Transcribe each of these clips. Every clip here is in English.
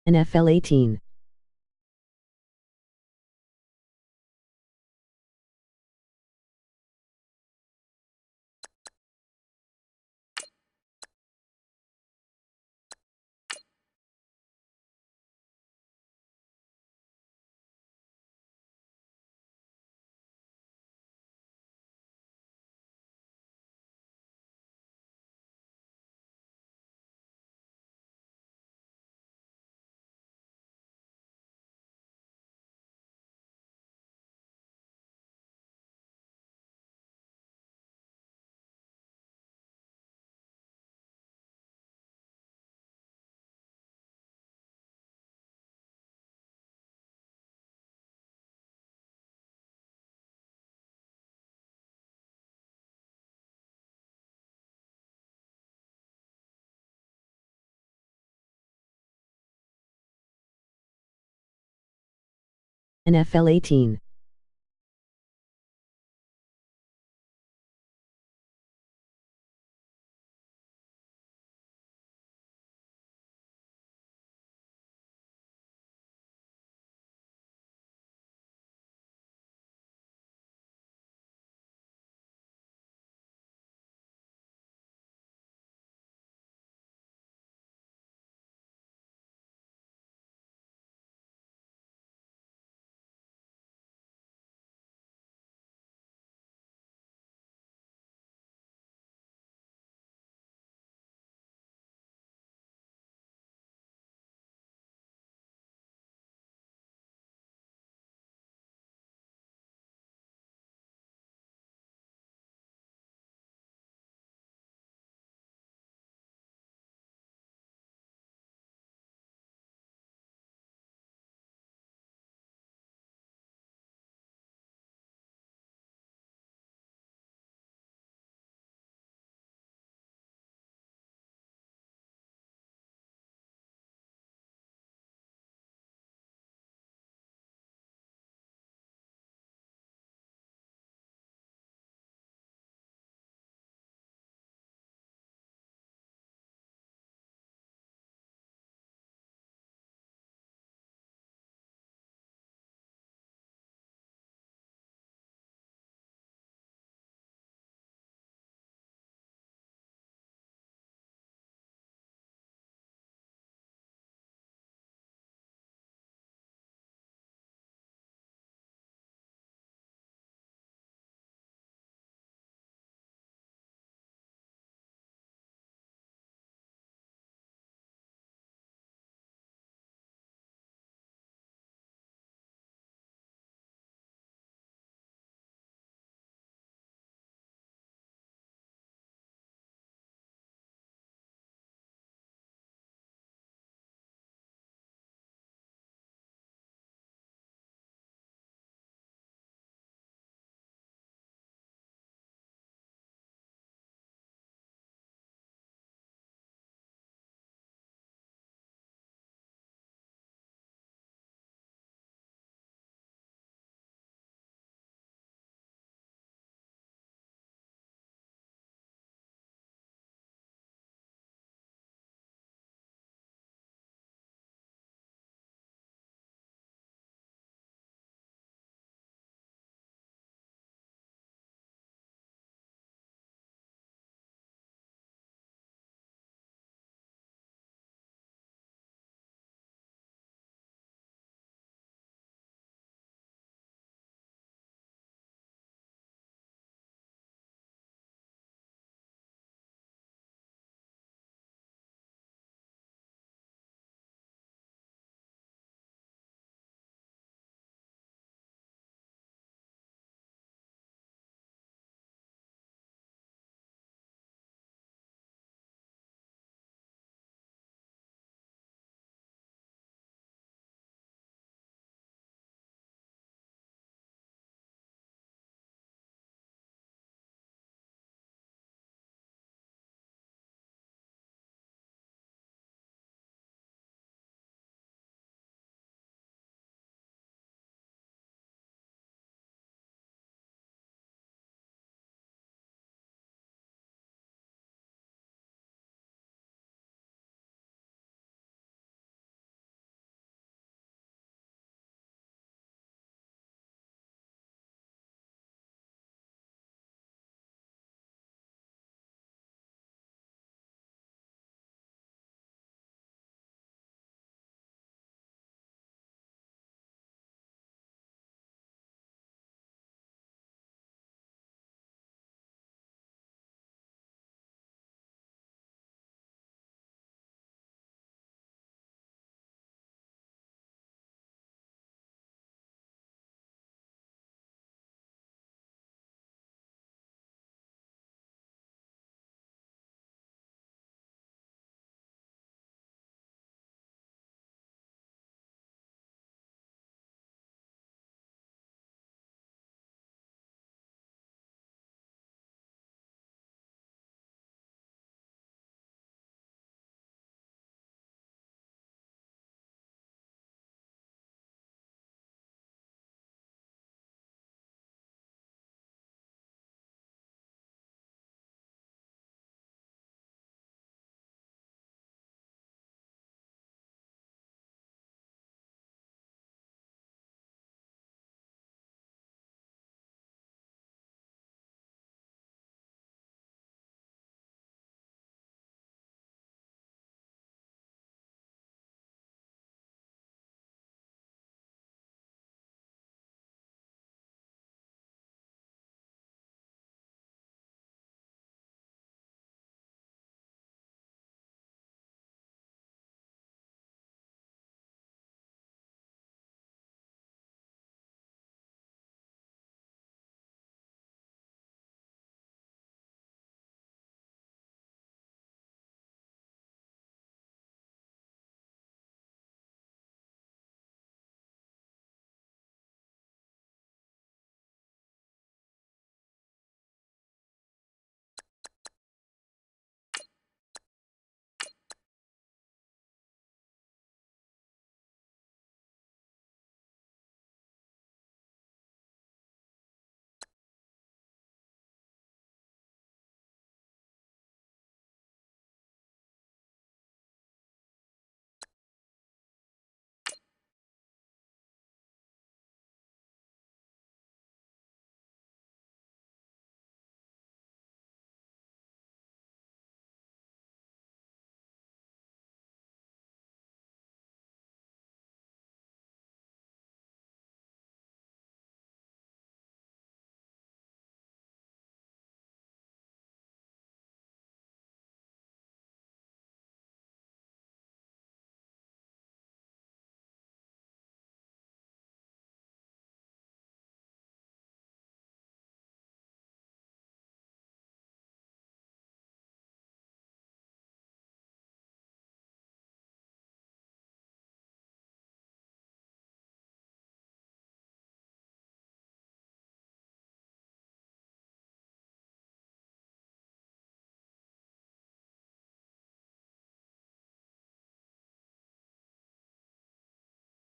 NFL 18. NFL 18.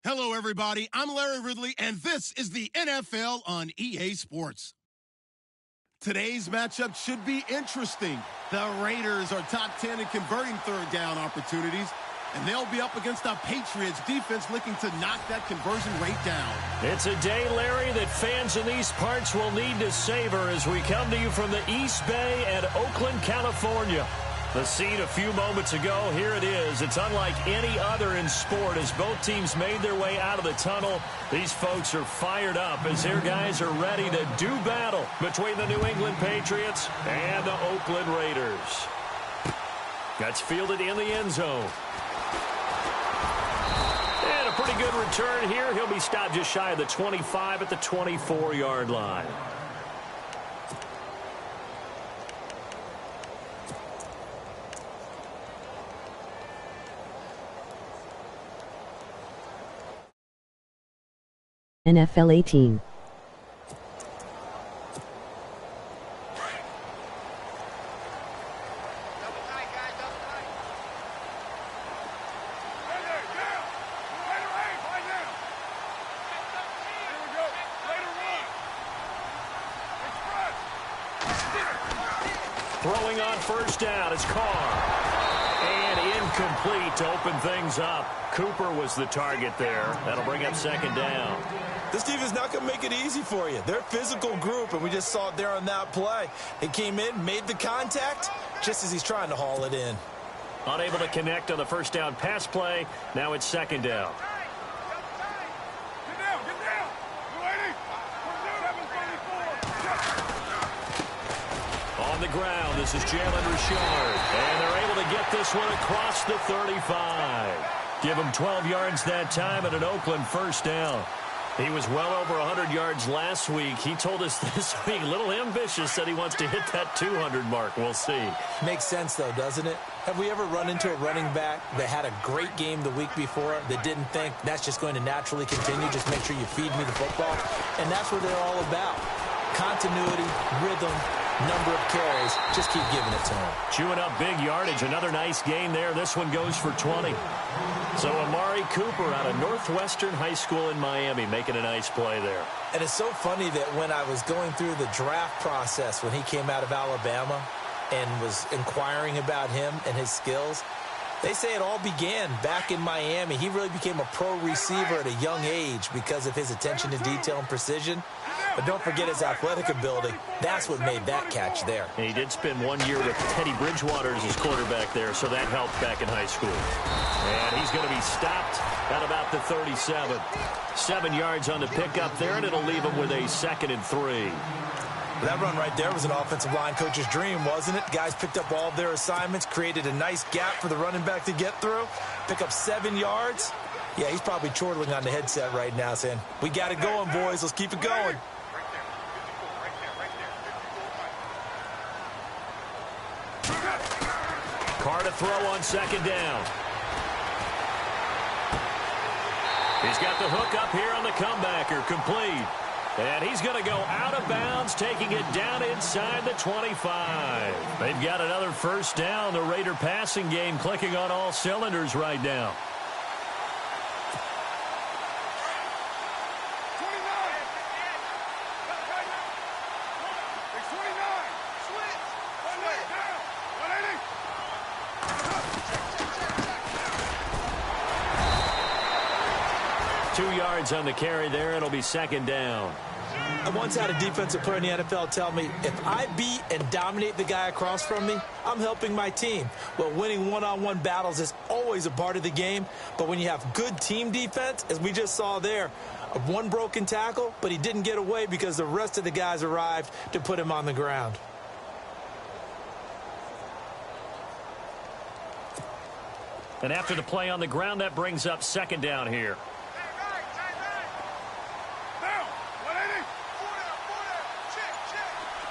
Hello, everybody. I'm Larry Ridley, and this is the NFL on EA Sports. Today's matchup should be interesting. The Raiders are top 10 in converting third down opportunities, and they'll be up against the Patriots defense looking to knock that conversion rate down. It's a day, Larry, that fans in these parts will need to savor as we come to you from the East Bay and Oakland, California. The scene a few moments ago, here it is. It's unlike any other in sport as both teams made their way out of the tunnel. These folks are fired up as their guys are ready to do battle between the New England Patriots and the Oakland Raiders. That's fielded in the end zone. And a pretty good return here. He'll be stopped just shy of the 25 at the 24-yard line. NFL 18. Throwing on first down, it's Carr. And incomplete to open things up. Cooper was the target there. That'll bring up second down. This defense is not going to make it easy for you. They're a physical group, and we just saw it there on that play. He came in, made the contact, just as he's trying to haul it in. Unable to connect on the first down pass play. Now it's second down. On the ground, this is Jalen Richard. And they're able to get this one across the 35. Give him 12 yards that time and an Oakland first down. He was well over 100 yards last week. He told us this week, a little ambitious, said he wants to hit that 200 mark. We'll see. Makes sense, though, doesn't it? Have we ever run into a running back that had a great game the week before that didn't think that's just going to naturally continue? Just make sure you feed me the football. And that's what they're all about. Continuity, rhythm, number of carries. Just keep giving it to him. Chewing up big yardage. Another nice gain there. This one goes for 20. So Amari Cooper out of Northwestern High School in Miami making a nice play there. And it's so funny that when I was going through the draft process when he came out of Alabama and was inquiring about him and his skills, they say it all began back in Miami. He really became a pro receiver at a young age because of his attention to detail and precision. But don't forget his athletic ability. That's what made that catch there. And he did spend 1 year with Teddy Bridgewater as his quarterback there, so that helped back in high school. And he's going to be stopped at about the 37. 7 yards on the pickup there, and it'll leave him with a 2nd and 3. That run right there was an offensive line coach's dream, wasn't it? Guys picked up all of their assignments, created a nice gap for the running back to get through, pick up 7 yards. Yeah, he's probably chortling on the headset right now saying, we got it going, boys. Let's keep it going. Carr to throw on second down. He's got the hook up here on the comebacker, complete. And he's going to go out of bounds, taking it down inside the 25. They've got another first down. The Raider passing game clicking on all cylinders right now. On the carry there, it'll be second down. I once had a defensive player in the NFL tell me, if I beat and dominate the guy across from me, I'm helping my team. Well, winning one-on-one battles is always a part of the game, but when you have good team defense, as we just saw there, one broken tackle, but he didn't get away because the rest of the guys arrived to put him on the ground. And after the play on the ground, that brings up second down here.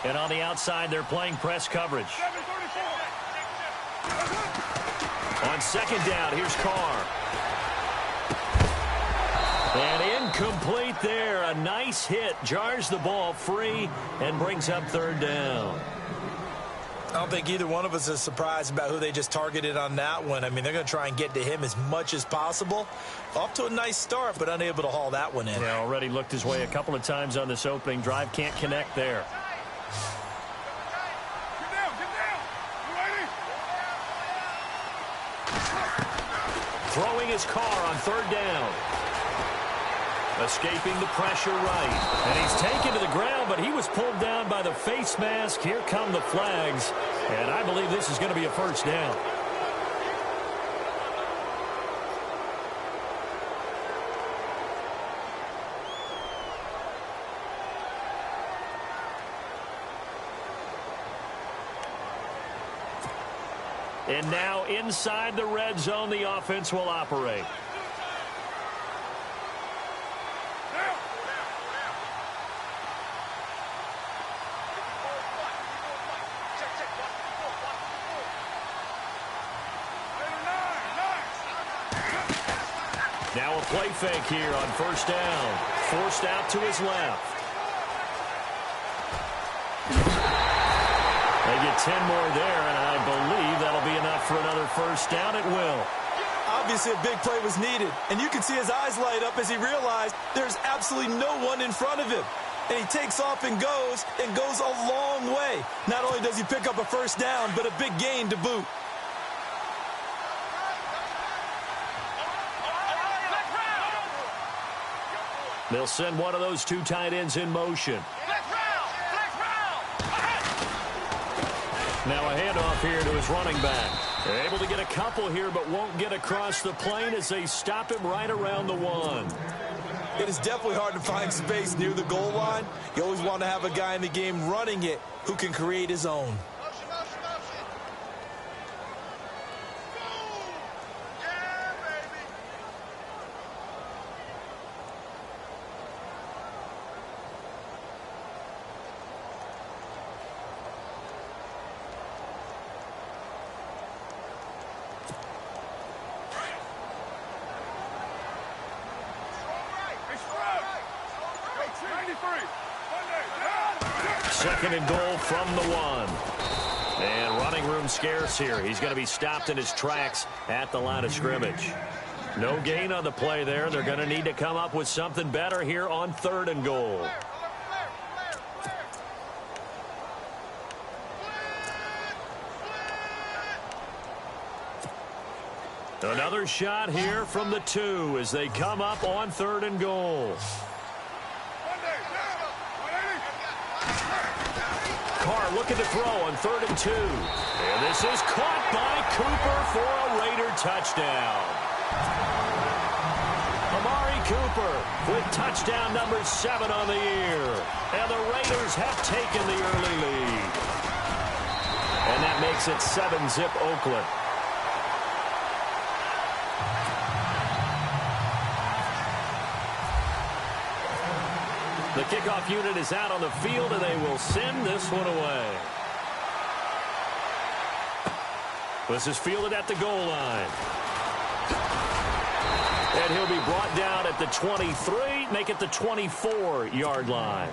And on the outside, they're playing press coverage. On second down, here's Carr. And incomplete there. A nice hit. Jars the ball free and brings up third down. I don't think either one of us is surprised about who they just targeted on that one. I mean, they're going to try and get to him as much as possible. Off to a nice start, but unable to haul that one in. Yeah, already looked his way a couple of times on this opening drive. Can't connect there. Throwing his car on third down. Escaping the pressure right. And he's taken to the ground, but he was pulled down by the face mask. Here come the flags. And I believe this is going to be a first down. And now inside the red zone, the offense will operate. Now a play fake here on first down. Forced out to his left. They get 10 more there, and I believe that'll be enough for another first down. It will. Obviously, a big play was needed, and you can see his eyes light up as he realized there's absolutely no one in front of him. And he takes off and goes a long way. Not only does he pick up a first down, but a big gain to boot. They'll send one of those two tight ends in motion. Now a handoff here to his running back. They're able to get a couple here, but won't get across the plane as they stop him right around the one. It is definitely hard to find space near the goal line. You always want to have a guy in the game running it who can create his own. Second and goal from the one. And running room scarce here. He's going to be stopped in his tracks at the line of scrimmage. No gain on the play there. They're going to need to come up with something better here on third and goal. Another shot here from the 2 as they come up on third and goal. Carr looking to throw on third and 2. And this is caught by Cooper for a Raider touchdown. Amari Cooper with touchdown number 7 on the year. And the Raiders have taken the early lead. And that makes it 7-zip Oakland. The kickoff unit is out on the field, and they will send this one away. This is fielded at the goal line. And he'll be brought down at the 23, make it the 24-yard line.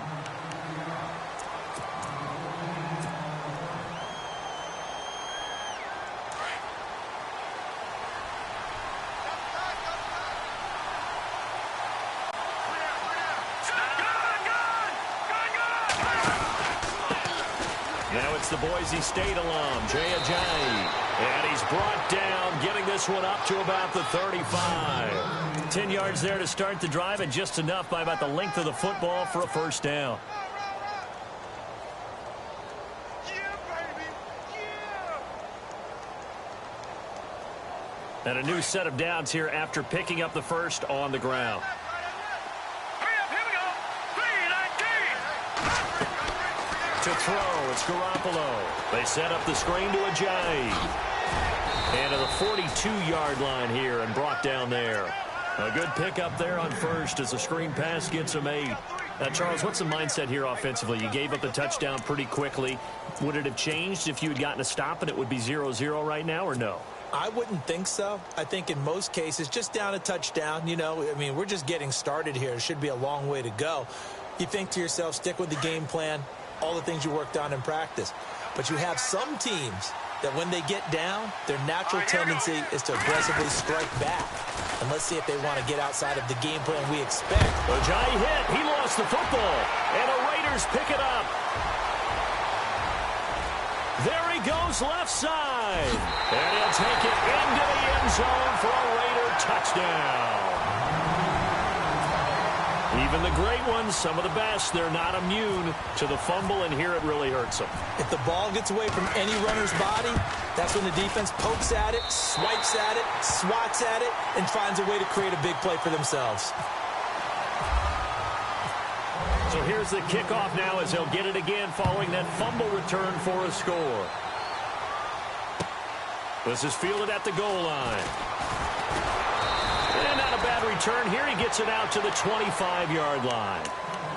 Now it's the Boise State alum, Jay Ajayi. And he's brought down, getting this one up to about the 35. 10 yards there to start the drive, and just enough by about the length of the football for a first down. And a new set of downs here after picking up the first on the ground. To throw, it's Garoppolo. They set up the screen to Ajayi. And to the 42-yard line here and brought down there. A good pickup there on first as the screen pass gets him 8. Now, Charles, what's the mindset here offensively? You gave up a touchdown pretty quickly. Would it have changed if you had gotten a stop and it would be 0-0 right now, or no? I wouldn't think so. I think in most cases, just down a touchdown, you know, I mean, we're just getting started here. It should be a long way to go. You think to yourself, stick with the game plan, all the things you worked on in practice. But you have some teams that when they get down, their natural tendency is to aggressively strike back. And let's see if they want to get outside of the game plan we expect. Ajayi hit. He lost the football. And the Raiders pick it up. There he goes left side. And he'll take it into the end zone for a Raider touchdown. Even the great ones, some of the best, they're not immune to the fumble, and here it really hurts them. If the ball gets away from any runner's body, that's when the defense pokes at it, swipes at it, swats at it, and finds a way to create a big play for themselves. So here's the kickoff now as they'll get it again following that fumble return for a score. This is fielded at the goal line. And not a bad return here. He gets it out to the 25-yard line.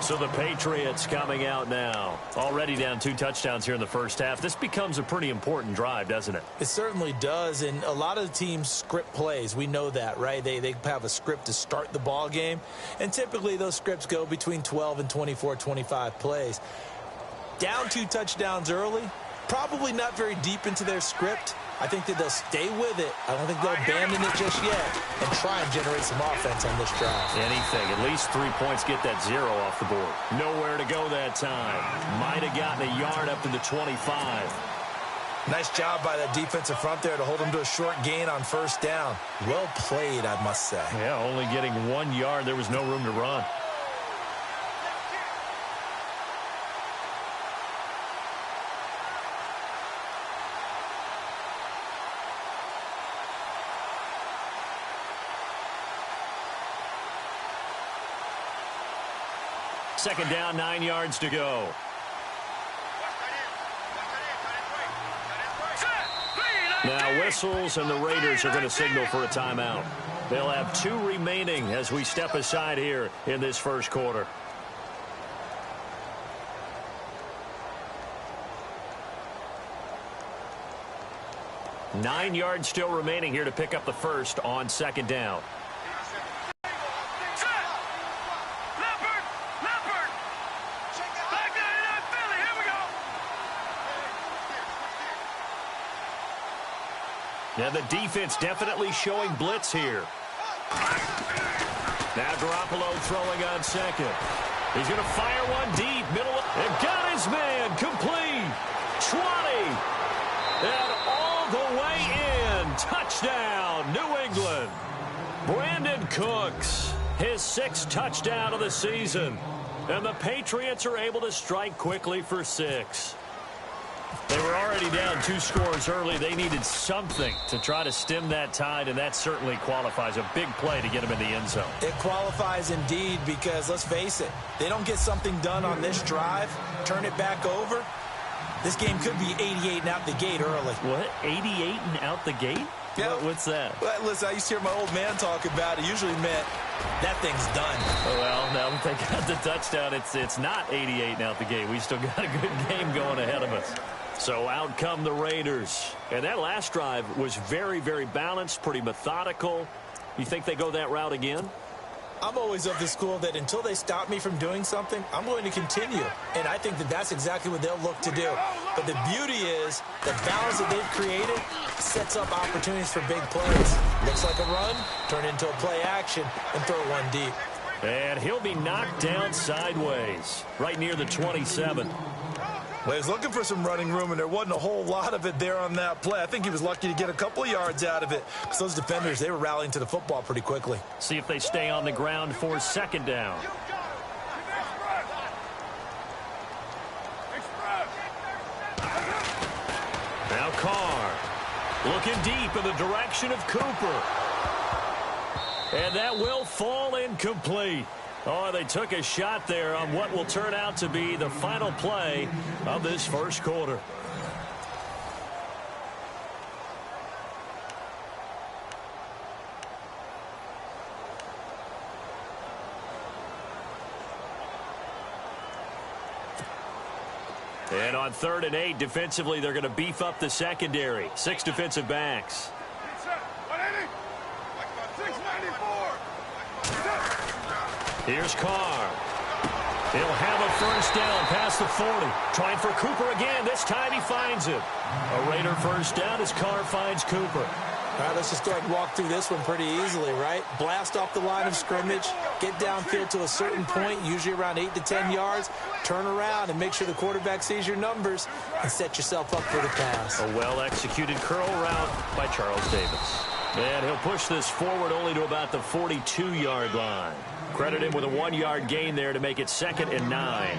So the Patriots coming out now. Already down 2 touchdowns here in the first half. This becomes a pretty important drive, doesn't it? It certainly does, and a lot of the teams script plays. We know that, right? They have a script to start the ball game, and typically those scripts go between 12 and 24, 25 plays. Down 2 touchdowns early, probably not very deep into their script. I think that they'll stay with it. I don't think they'll abandon it just yet and try and generate some offense on this drive. Anything. At least 3 points, get that 0 off the board. Nowhere to go that time. Might have gotten a yard up to the 25. Nice job by that defensive front there to hold them to a short gain on first down. Well played, I must say. Yeah, only getting 1 yard. There was no room to run. Second down, 9 yards to go. Now whistles, and the Raiders are going to signal for a timeout. They'll have 2 remaining as we step aside here in this first quarter. Nine yards still remaining here to pick up the first on second down. Now the defense definitely showing blitz here. Now Garoppolo throwing on second. He's going to fire one deep, middle, and got his man complete. 20. And all the way in. Touchdown, New England. Brandon Cooks, his 6th touchdown of the season. And the Patriots are able to strike quickly for 6. They were already down 2 scores early. They needed something to try to stem that tide, and that certainly qualifies. A big play to get them in the end zone. It qualifies indeed because, let's face it, they don't get something done on this drive, turn it back over, this game could be 88 and out the gate early. What? 88 and out the gate? Yeah. What's that? Well, listen, I used to hear my old man talk about it. Usually meant that thing's done. Oh, well, now that they got the touchdown, it's not 88 and out the gate. We still got a good game going ahead of us. So out come the Raiders. And that last drive was very, very balanced, pretty methodical. You think they go that route again? I'm always of the school that until they stop me from doing something, I'm going to continue. And I think that that's exactly what they'll look to do. But the beauty is the balance that they've created sets up opportunities for big plays. Looks like a run, turn it into a play action, and throw one deep. And he'll be knocked down sideways, right near the 27. Well, he was looking for some running room, and there wasn't a whole lot of it there on that play. I think he was lucky to get a couple of yards out of it because those defenders, they were rallying to the football pretty quickly. See if they stay on the ground for second down. Now Carr looking deep in the direction of Cooper. And that will fall incomplete. Oh, they took a shot there on what will turn out to be the final play of this first quarter. And on 3rd and 8, defensively, they're going to beef up the secondary. 6 defensive backs. Here's Carr. He'll have a first down past the 40. Trying for Cooper again. This time he finds him. A Raider first down as Carr finds Cooper. All right, let's just go ahead and walk through this one pretty easily, right? Blast off the line of scrimmage, get downfield to a certain point, usually around 8 to 10 yards, turn around and make sure the quarterback sees your numbers and set yourself up for the pass. A well-executed curl route by Charles Davis. And he'll push this forward only to about the 42-yard line. Credit him with a 1-yard gain there to make it 2nd and 9.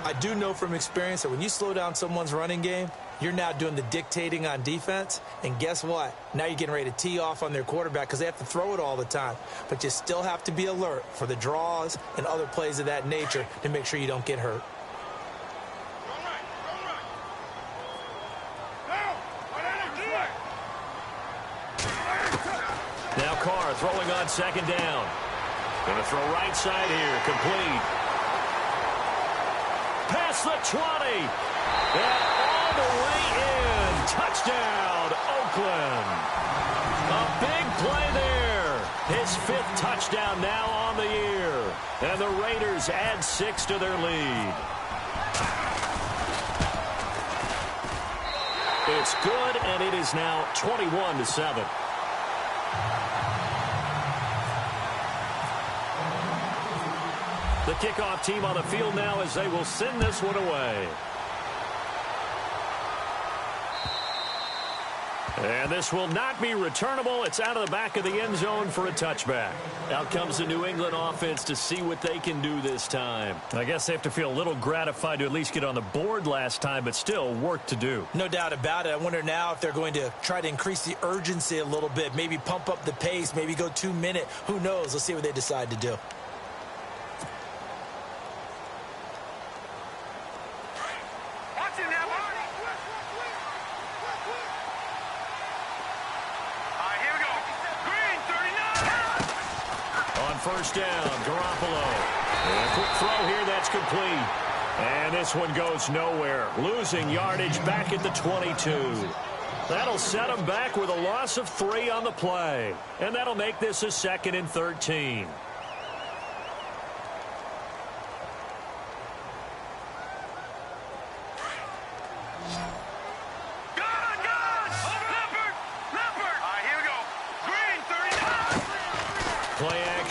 I do know from experience that when you slow down someone's running game, you're now doing the dictating on defense. And guess what? Now you're getting ready to tee off on their quarterback because they have to throw it all the time. But you still have to be alert for the draws and other plays of that nature to make sure you don't get hurt. Now Carr throwing on 2nd down. Going to throw right side here. Complete. Past the 20. And all the way in. Touchdown, Oakland. A big play there. His 5th touchdown now on the year. And the Raiders add 6 to their lead. It's good, and it is now 21-7. The kickoff team on the field now as they will send this one away. And this will not be returnable. It's out of the back of the end zone for a touchback. Out comes the New England offense to see what they can do this time. I guess they have to feel a little gratified to at least get on the board last time, but still work to do. No doubt about it. I wonder now if they're going to try to increase the urgency a little bit, maybe pump up the pace, maybe go 2-minute. Who knows? Let's see what they decide to do. First down, Garoppolo. And a quick throw here, that's complete. And this one goes nowhere. Losing yardage back at the 22. That'll set them back with a loss of 3 on the play. And that'll make this a 2nd and 13.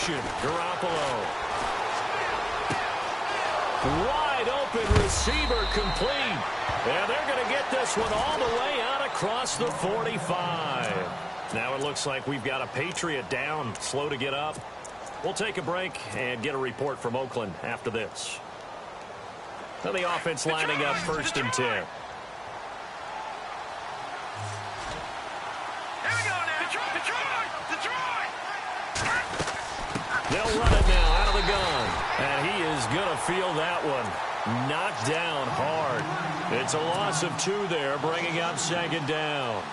Garoppolo. Wide open receiver complete. And they're going to get this one all the way out across the 45. Now it looks like we've got a Patriot down, slow to get up. We'll take a break and get a report from Oakland after this. Now the offense lining up 1st and 10. They'll run it now out of the gun. And he is going to feel that one. Knocked down hard. It's a loss of 2 there, bringing up 2nd down.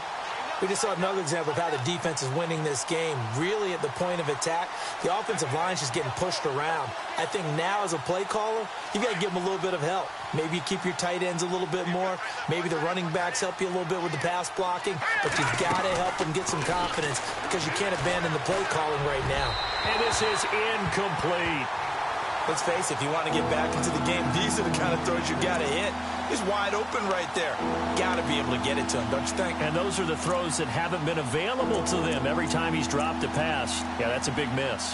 We just saw another example of how the defense is winning this game. Really at the point of attack, the offensive line is just getting pushed around. I think now as a play caller, you've got to give them a little bit of help. Maybe you keep your tight ends a little bit more. Maybe the running backs help you a little bit with the pass blocking. But you've got to help them get some confidence because you can't abandon the play calling right now. And this is incomplete. Let's face it, if you want to get back into the game, these are the kind of throws you got to hit. He's wide open right there. Got to be able to get it to him, don't you think? And those are the throws that haven't been available to them every time he's dropped a pass. Yeah, that's a big miss.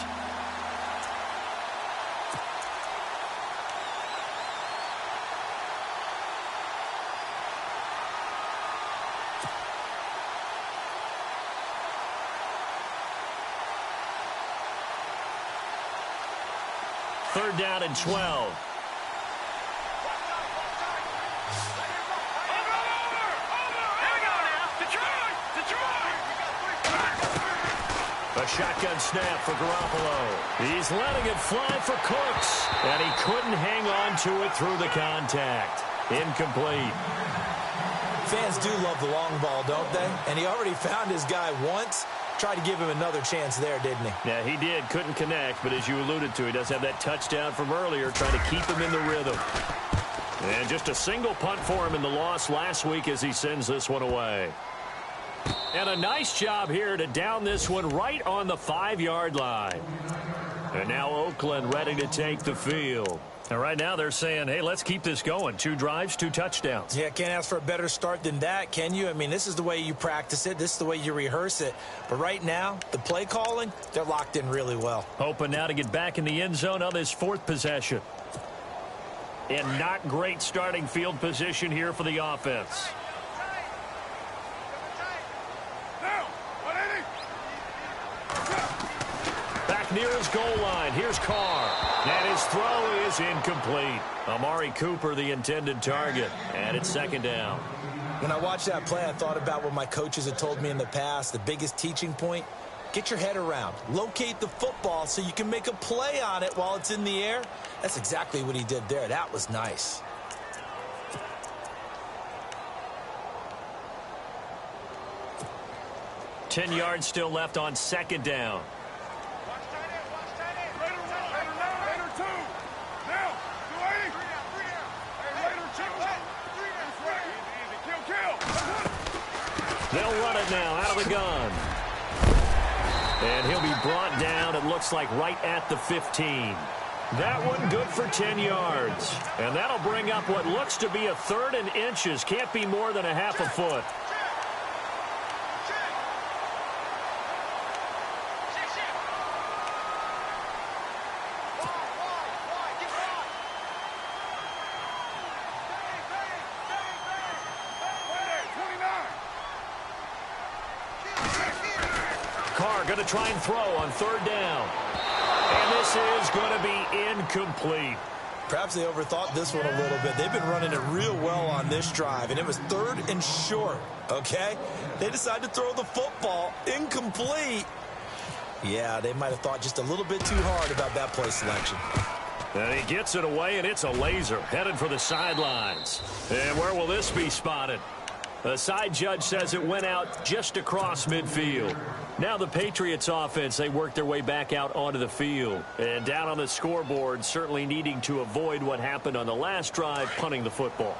Third down and 12. A shotgun snap for Garoppolo. He's letting it fly for Cooks. And he couldn't hang on to it through the contact. Incomplete. Fans do love the long ball, don't they? And he already found his guy once. Tried to give him another chance there, didn't he? Yeah, he did. Couldn't connect, but as you alluded to, he does have that touchdown from earlier, trying to keep him in the rhythm. And just a single punt for him in the loss last week as he sends this one away. And a nice job here to down this one right on the 5-yard line. And now Oakland ready to take the field. And right now they're saying, hey, let's keep this going. 2 drives, 2 touchdowns. Yeah, can't ask for a better start than that, can you? I mean, this is the way you practice it. This is the way you rehearse it. But right now, the play calling, they're locked in really well. Hoping now to get back in the end zone on this 4th possession. And not great starting field position here for the offense. Back near his goal line. Here's Carr. And his throw is incomplete. Amari Cooper, the intended target. And it's 2nd down. When I watched that play, I thought about what my coaches had told me in the past. The biggest teaching point, get your head around. Locate the football so you can make a play on it while it's in the air. That's exactly what he did there. That was nice. Ten yards still left on 2nd down. They'll run it now out of the gun. And he'll be brought down, it looks like, right at the 15. That one good for 10 yards. And that'll bring up what looks to be a 3rd and inches. Can't be more than a half a foot. Going to try and throw on 3rd down. And this is going to be incomplete. Perhaps they overthought this one a little bit. They've been running it real well on this drive, and it was 3rd and short, okay? They decided to throw the football incomplete. Yeah, they might have thought just a little bit too hard about that play selection. And he gets it away, and it's a laser headed for the sidelines. And where will this be spotted? The side judge says it went out just across midfield. Now the Patriots offense, they work their way back out onto the field. And down on the scoreboard, certainly needing to avoid what happened on the last drive, punting the football.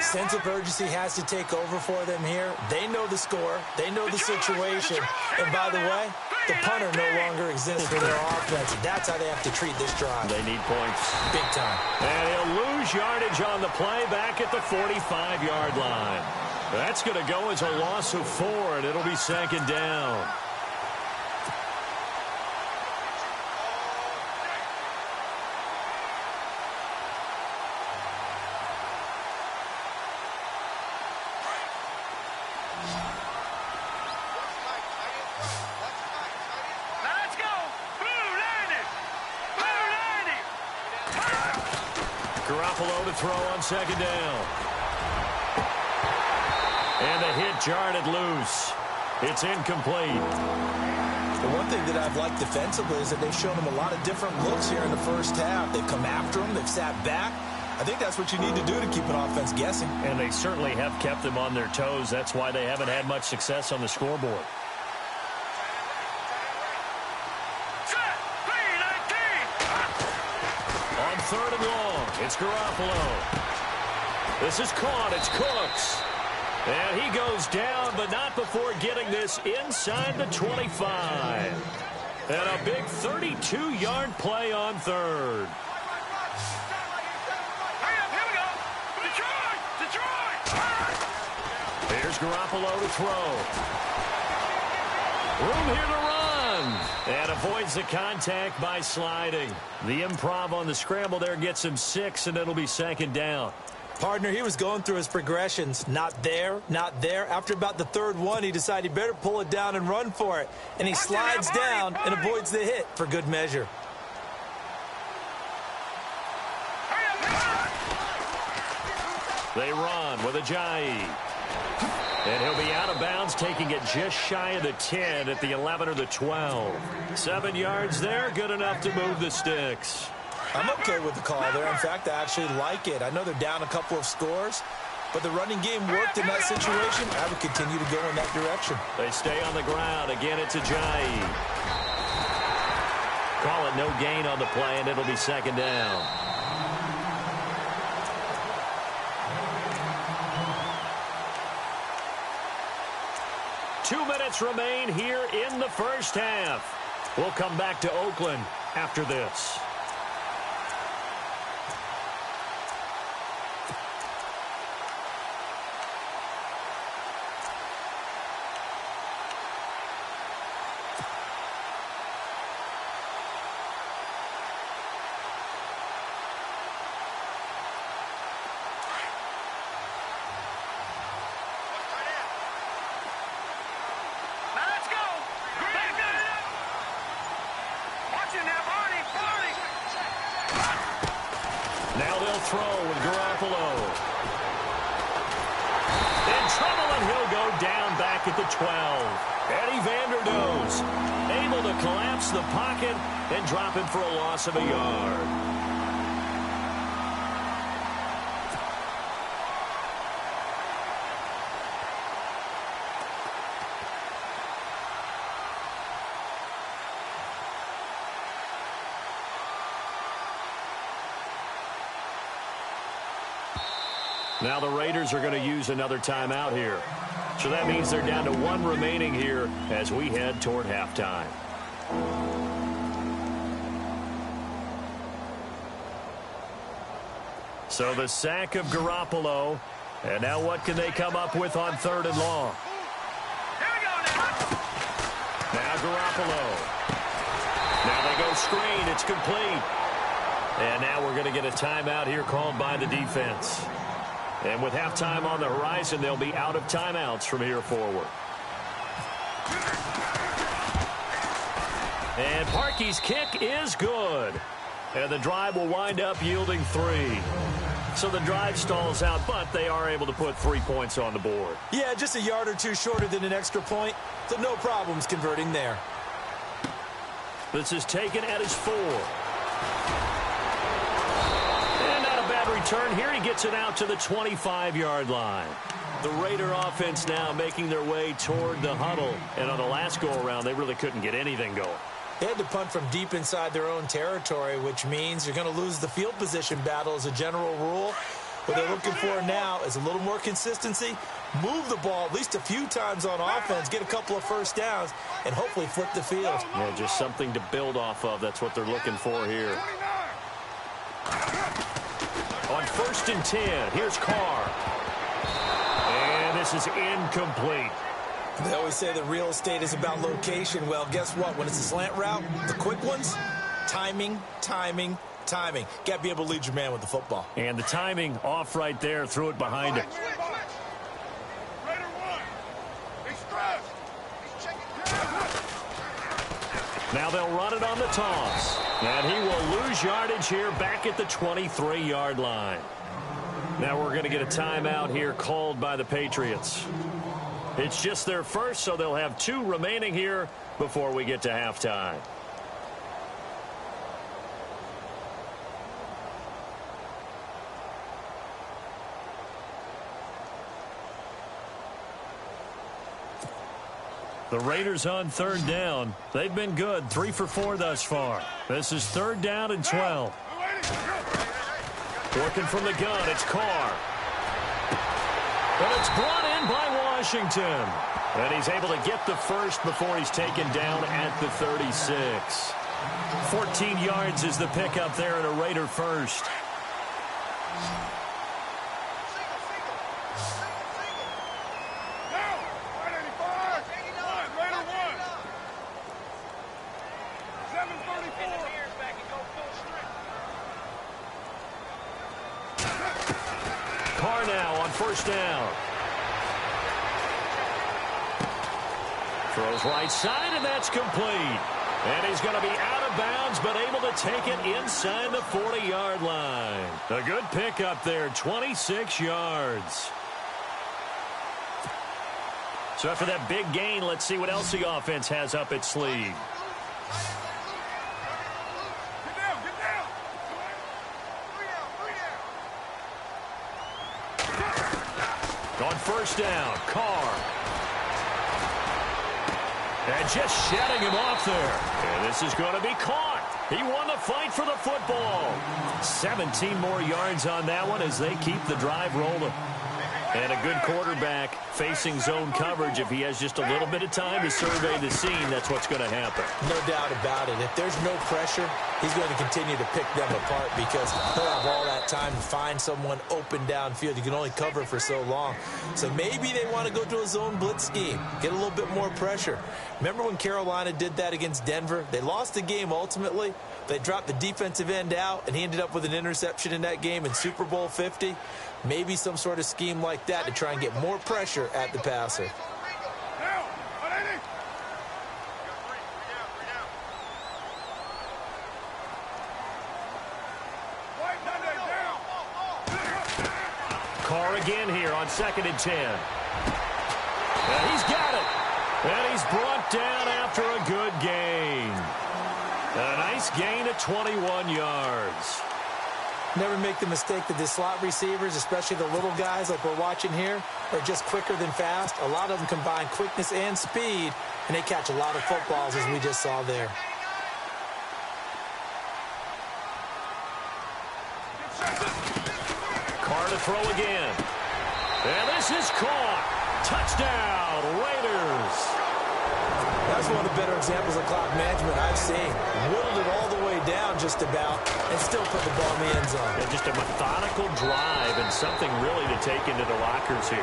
Sense of urgency has to take over for them here. They know the score. They know the situation. And by the way, the punter no longer exists for their offense. That's how they have to treat this drive. They need points. Big time. And he'll lose yardage on the play back at the 45-yard line. That's going to go as a loss of 4, and it'll be 2nd down. Garoppolo to throw on 2nd down. And the hit jarred it loose. It's incomplete. The one thing that I've liked defensively is that they've shown him a lot of different looks here in the first half. They've come after him. They've sat back. I think that's what you need to do to keep an offense guessing. And they certainly have kept them on their toes. That's why they haven't had much success on the scoreboard. On 3rd and long, it's Garoppolo. This is caught. It's Cooks. And he goes down, but not before getting this inside the 25. And a big 32-yard play on 3rd. Here's Garoppolo to throw. Room here to run. And avoids the contact by sliding. The improv on the scramble there gets him 6, and it'll be 2nd down. Partner, he was going through his progressions. Not there, not there. After about the 3rd one, he decided he better pull it down and run for it. And he slides down and avoids the hit for good measure. They run with Ajayi. And he'll be out of bounds, taking it just shy of the 10 at the 11 or the 12. 7 yards there, good enough to move the sticks. I'm okay with the call there. In fact, I actually like it. I know they're down a couple of scores, but the running game worked in that situation. I would continue to go in that direction. They stay on the ground. Again, it's Ajayi. Call it no gain on the play, and it'll be 2nd down. Two minutes remain here in the first half. We'll come back to Oakland after this. throw with Garoppolo. In trouble, and he'll go down back at the 12. Eddie Vanderdoes able to collapse the pocket and drop him for a loss of a yard. Now the Raiders are going to use another timeout here. So that means they're down to one remaining here as we head toward halftime. So the sack of Garoppolo. And now what can they come up with on 3rd and long? Now Garoppolo. Now they go screen. It's complete. And now we're going to get a timeout here called by the defense. And with halftime on the horizon, they'll be out of timeouts from here forward. And Parkey's kick is good. And the drive will wind up yielding 3. So the drive stalls out, but they are able to put 3 points on the board. Yeah, just a yard or two shorter than an extra point. So no problems converting there. This is taken at his 4. Return here. He gets it out to the 25-yard line. The Raider offense now making their way toward the huddle. And on the last go-around, they really couldn't get anything going. They had to punt from deep inside their own territory, which means you're going to lose the field position battle as a general rule. What they're looking for now is a little more consistency, move the ball at least a few times on offense, get a couple of first downs, and hopefully flip the field. Yeah, just something to build off of. That's what they're looking for here. On 1st and 10, here's Carr. And this is incomplete. They always say that real estate is about location. Well, guess what? When it's a slant route, the quick ones, timing, timing, timing. Got to be able to lead your man with the football. And the timing off right there. Threw it behind him. Now they'll run it on the toss. And he will lose yardage here back at the 23-yard line. Now we're going to get a timeout here called by the Patriots. It's just their first, so they'll have 2 remaining here before we get to halftime. The Raiders on 3rd down. They've been good, 3 for 4 thus far. This is 3rd down and 12. Working from the gun, it's Carr. But it's brought in by Washington. And he's able to get the first before he's taken down at the 36. 14 yards is the pickup there and a Raider first. Carr now on 1st down. Throws right side, and that's complete. And he's going to be out of bounds, but able to take it inside the 40-yard line. A good pickup there, 26 yards. So after that big gain, let's see what else the offense has up its sleeve. On 1st down, Carr. And just shedding him off there. And this is going to be caught. He won the fight for the football. 17 more yards on that one as they keep the drive rolling. And a good quarterback facing zone coverage. If he has just a little bit of time to survey the scene, that's what's going to happen. No doubt about it. If there's no pressure, he's going to continue to pick them apart because he'll have all that time to find someone open downfield. You can only cover for so long. So maybe they want to go to a zone blitz scheme, get a little bit more pressure. Remember when Carolina did that against Denver? They lost the game ultimately. They dropped the defensive end out, and he ended up with an interception in that game in Super Bowl 50. Maybe some sort of scheme like that to try and get more pressure at the passer. again here on 2nd and 10. And he's got it. And he's brought down after a good gain. A nice gain of 21 yards. Never make the mistake that the slot receivers, especially the little guys like we're watching here, are just quicker than fast. A lot of them combine quickness and speed, and they catch a lot of footballs, as we just saw there. Carr to throw again. And this is caught. Touchdown, Raiders. That's one of the better examples of clock management I've seen. Whittled it all the way down just about and still put the ball in the end zone. Yeah, just a methodical drive and something really to take into the lockers here.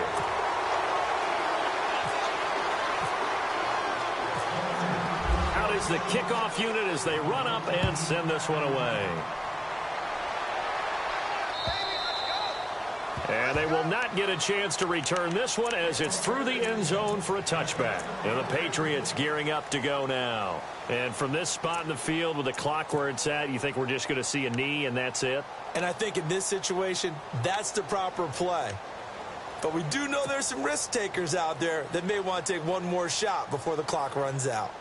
Out is the kickoff unit as they run up and send this one away. And they will not get a chance to return this one as it's through the end zone for a touchback. And the Patriots gearing up to go now. And from this spot in the field with the clock where it's at, you think we're just going to see a knee and that's it? And I think in this situation, that's the proper play. But we do know there's some risk takers out there that may want to take one more shot before the clock runs out.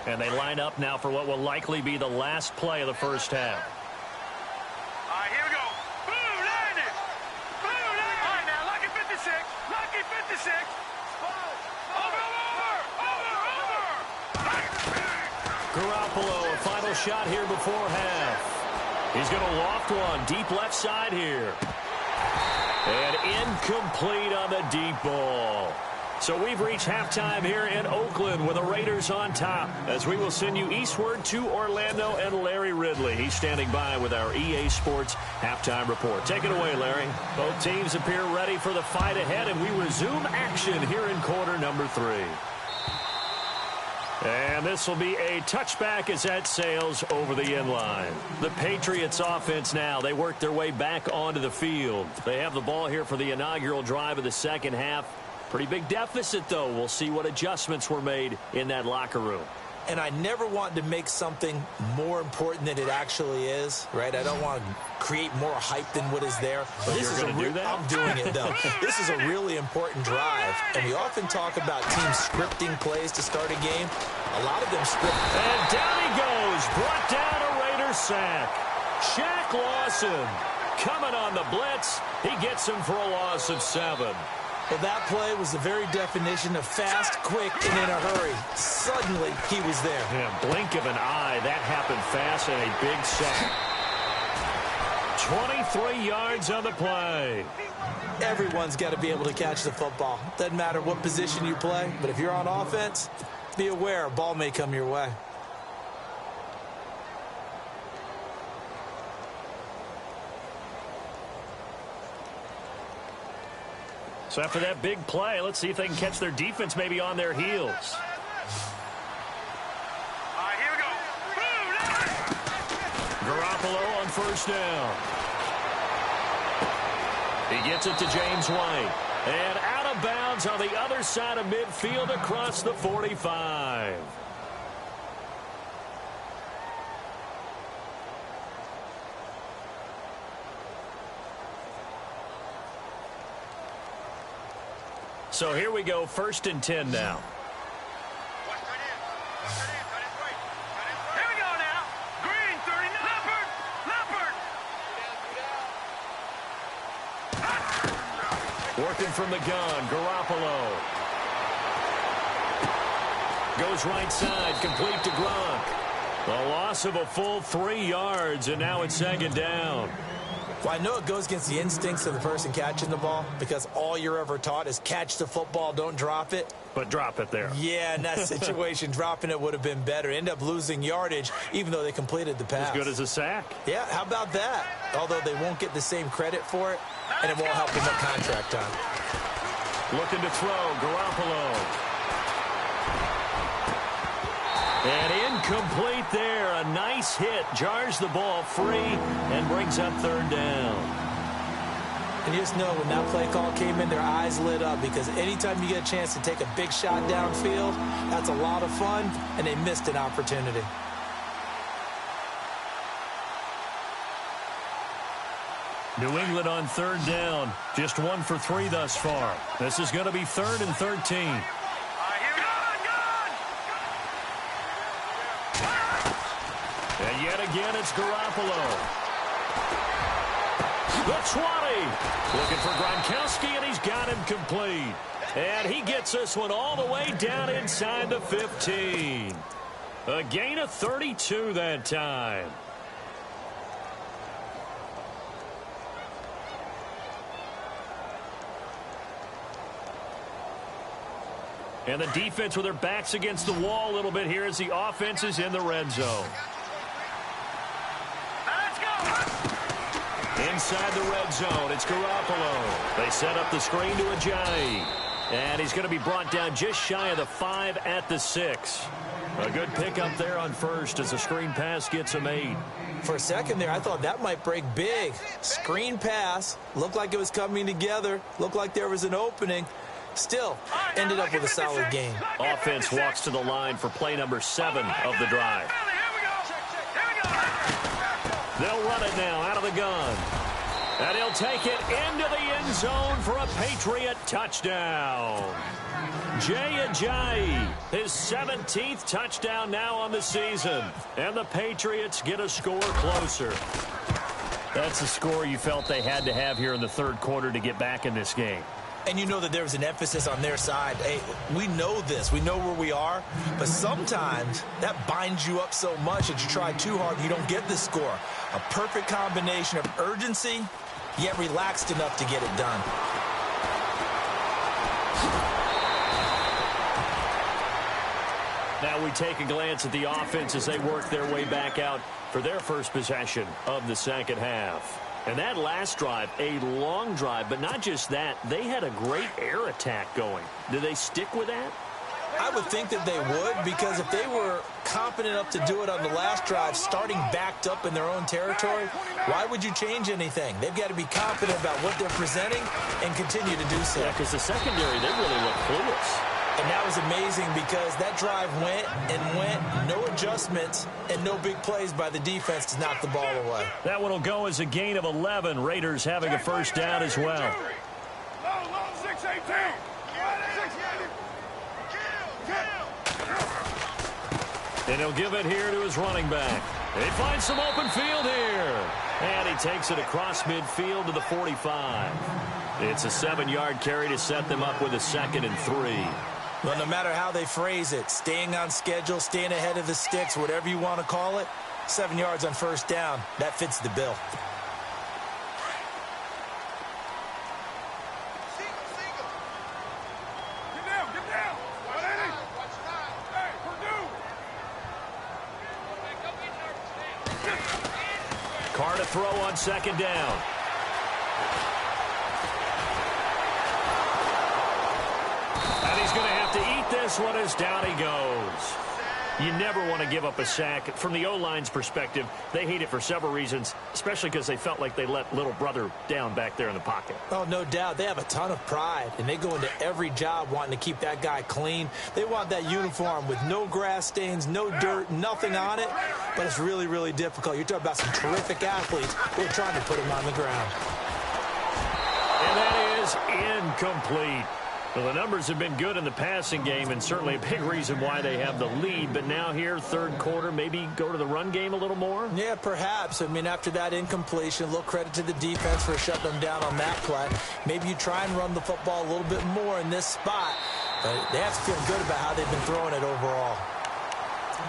And they line up now for what will likely be the last play of the first half. Here we go. Boom, landed. Boom, landed. All right, now, lucky 56. Lucky 56. Over. Garoppolo, a final shot here before half. He's going to loft one deep left side here. And incomplete on the deep ball. So we've reached halftime here in Oakland with the Raiders on top as we will send you eastward to Orlando and Larry Ridley. He's standing by with our EA Sports halftime report. Take it away, Larry. Both teams appear ready for the fight ahead, and we resume action here in quarter number 3. And this will be a touchback as that sails over the end line. The Patriots offense now, they work their way back onto the field. They have the ball here for the inaugural drive of the second half. Pretty big deficit, though. We'll see what adjustments were made in that locker room. And I never want to make something more important than it actually is, right? I don't want to create more hype than what is there. But this is do that? I'm doing it, though. This is a really important drive. And we often talk about teams scripting plays to start a game. A lot of them script. And down he goes. Brought down a Raider sack. Shaq Lawson coming on the blitz. He gets him for a loss of 7. Well, that play was the very definition of fast, quick, and in a hurry. Suddenly, he was there. Yeah, blink of an eye. That happened fast and a big sack. 23 yards on the play. Everyone's got to be able to catch the football. Doesn't matter what position you play, but if you're on offense, be aware a ball may come your way. So after that big play, let's see if they can catch their defense maybe on their heels. All right, here we go. Boom, Garoppolo on first down. He gets it to James White. And out of bounds on the other side of midfield across the 45. So here we go, 1st and 10 now. Here we go now. Green, 30. Leopard. Working from the gun, Garoppolo. Goes right side, complete to Gronk. A loss of a full 3 yards, and now it's 2nd down. Well, I know it goes against the instincts of the person catching the ball because all you're ever taught is catch the football, don't drop it. But drop it there. Yeah, in that situation, dropping it would have been better. End up losing yardage, even though they completed the pass. As good as a sack. Yeah, how about that? Although they won't get the same credit for it, and it won't help them at contract time. Looking to throw, Garoppolo. And incomplete there. A nice hit. Jars the ball free and brings up 3rd down. And you just know when that play call came in, their eyes lit up because anytime you get a chance to take a big shot downfield, that's a lot of fun, and they missed an opportunity. New England on third down. Just 1 for 3 thus far. This is going to be 3rd and 13. And yet again, it's Garoppolo. The 20. Looking for Gronkowski, and he's got him complete. And he gets this one all the way down inside the 15. A gain of 32 that time. And the defense with their backs against the wall a little bit here as the offense is in the red zone. Inside the red zone, it's Garoppolo. They set up the screen to Ajayi. And he's going to be brought down just shy of the 5 at the 6. A good pickup there on first as the screen pass gets him 8. For a second there, I thought that might break big. Screen pass. Looked like it was coming together. Looked like there was an opening. Still, ended up with a solid game. Offense walks to the line for play number 7 of the drive. They'll run it now out of the gun. And he'll take it into the end zone for a Patriot touchdown. Jay Ajayi, his 17th touchdown now on the season. And the Patriots get a score closer. That's a score you felt they had to have here in the third quarter to get back in this game. And you know that there was an emphasis on their side. Hey, we know this. We know where we are. But sometimes that binds you up so much that you try too hard and you don't get the score. A perfect combination of urgency, yet relaxed enough to get it done. Now we take a glance at the offense as they work their way back out for their first possession of the second half. And that last drive, a long drive, but not just that, they had a great air attack going. Do they stick with that? I would think that they would, because if they were confident enough to do it on the last drive, starting backed up in their own territory, why would you change anything? They've got to be confident about what they're presenting and continue to do so. Yeah, because the secondary, they really look clueless. And that was amazing because that drive went and went, no adjustments and no big plays by the defense to knock the ball away. That one will go as a gain of 11. Raiders having a first down as well. And he'll give it here to his running back. He finds some open field here. And he takes it across midfield to the 45. It's a 7-yard carry to set them up with a 2nd and 3. Well, no matter how they phrase it, staying on schedule, staying ahead of the sticks, whatever you want to call it, 7 yards on first down, that fits the bill. Get down. Carr to throw on 2nd down. And he's going to have to eat this one as down he goes. You never want to give up a sack. From the O-line's perspective, they hate it for several reasons, especially because they felt like they let little brother down back there in the pocket. Oh, no doubt. They have a ton of pride, and they go into every job wanting to keep that guy clean. They want that uniform with no grass stains, no dirt, nothing on it, but it's really, really difficult. You're talking about some terrific athletes who are trying to put him on the ground. And that is incomplete. Well, the numbers have been good in the passing game, and certainly a big reason why they have the lead. But now here, third quarter, maybe go to the run game a little more? Yeah, perhaps. I mean, after that incompletion, a little credit to the defense for shutting them down on that play. Maybe you try and run the football a little bit more in this spot. But they have to feel good about how they've been throwing it overall.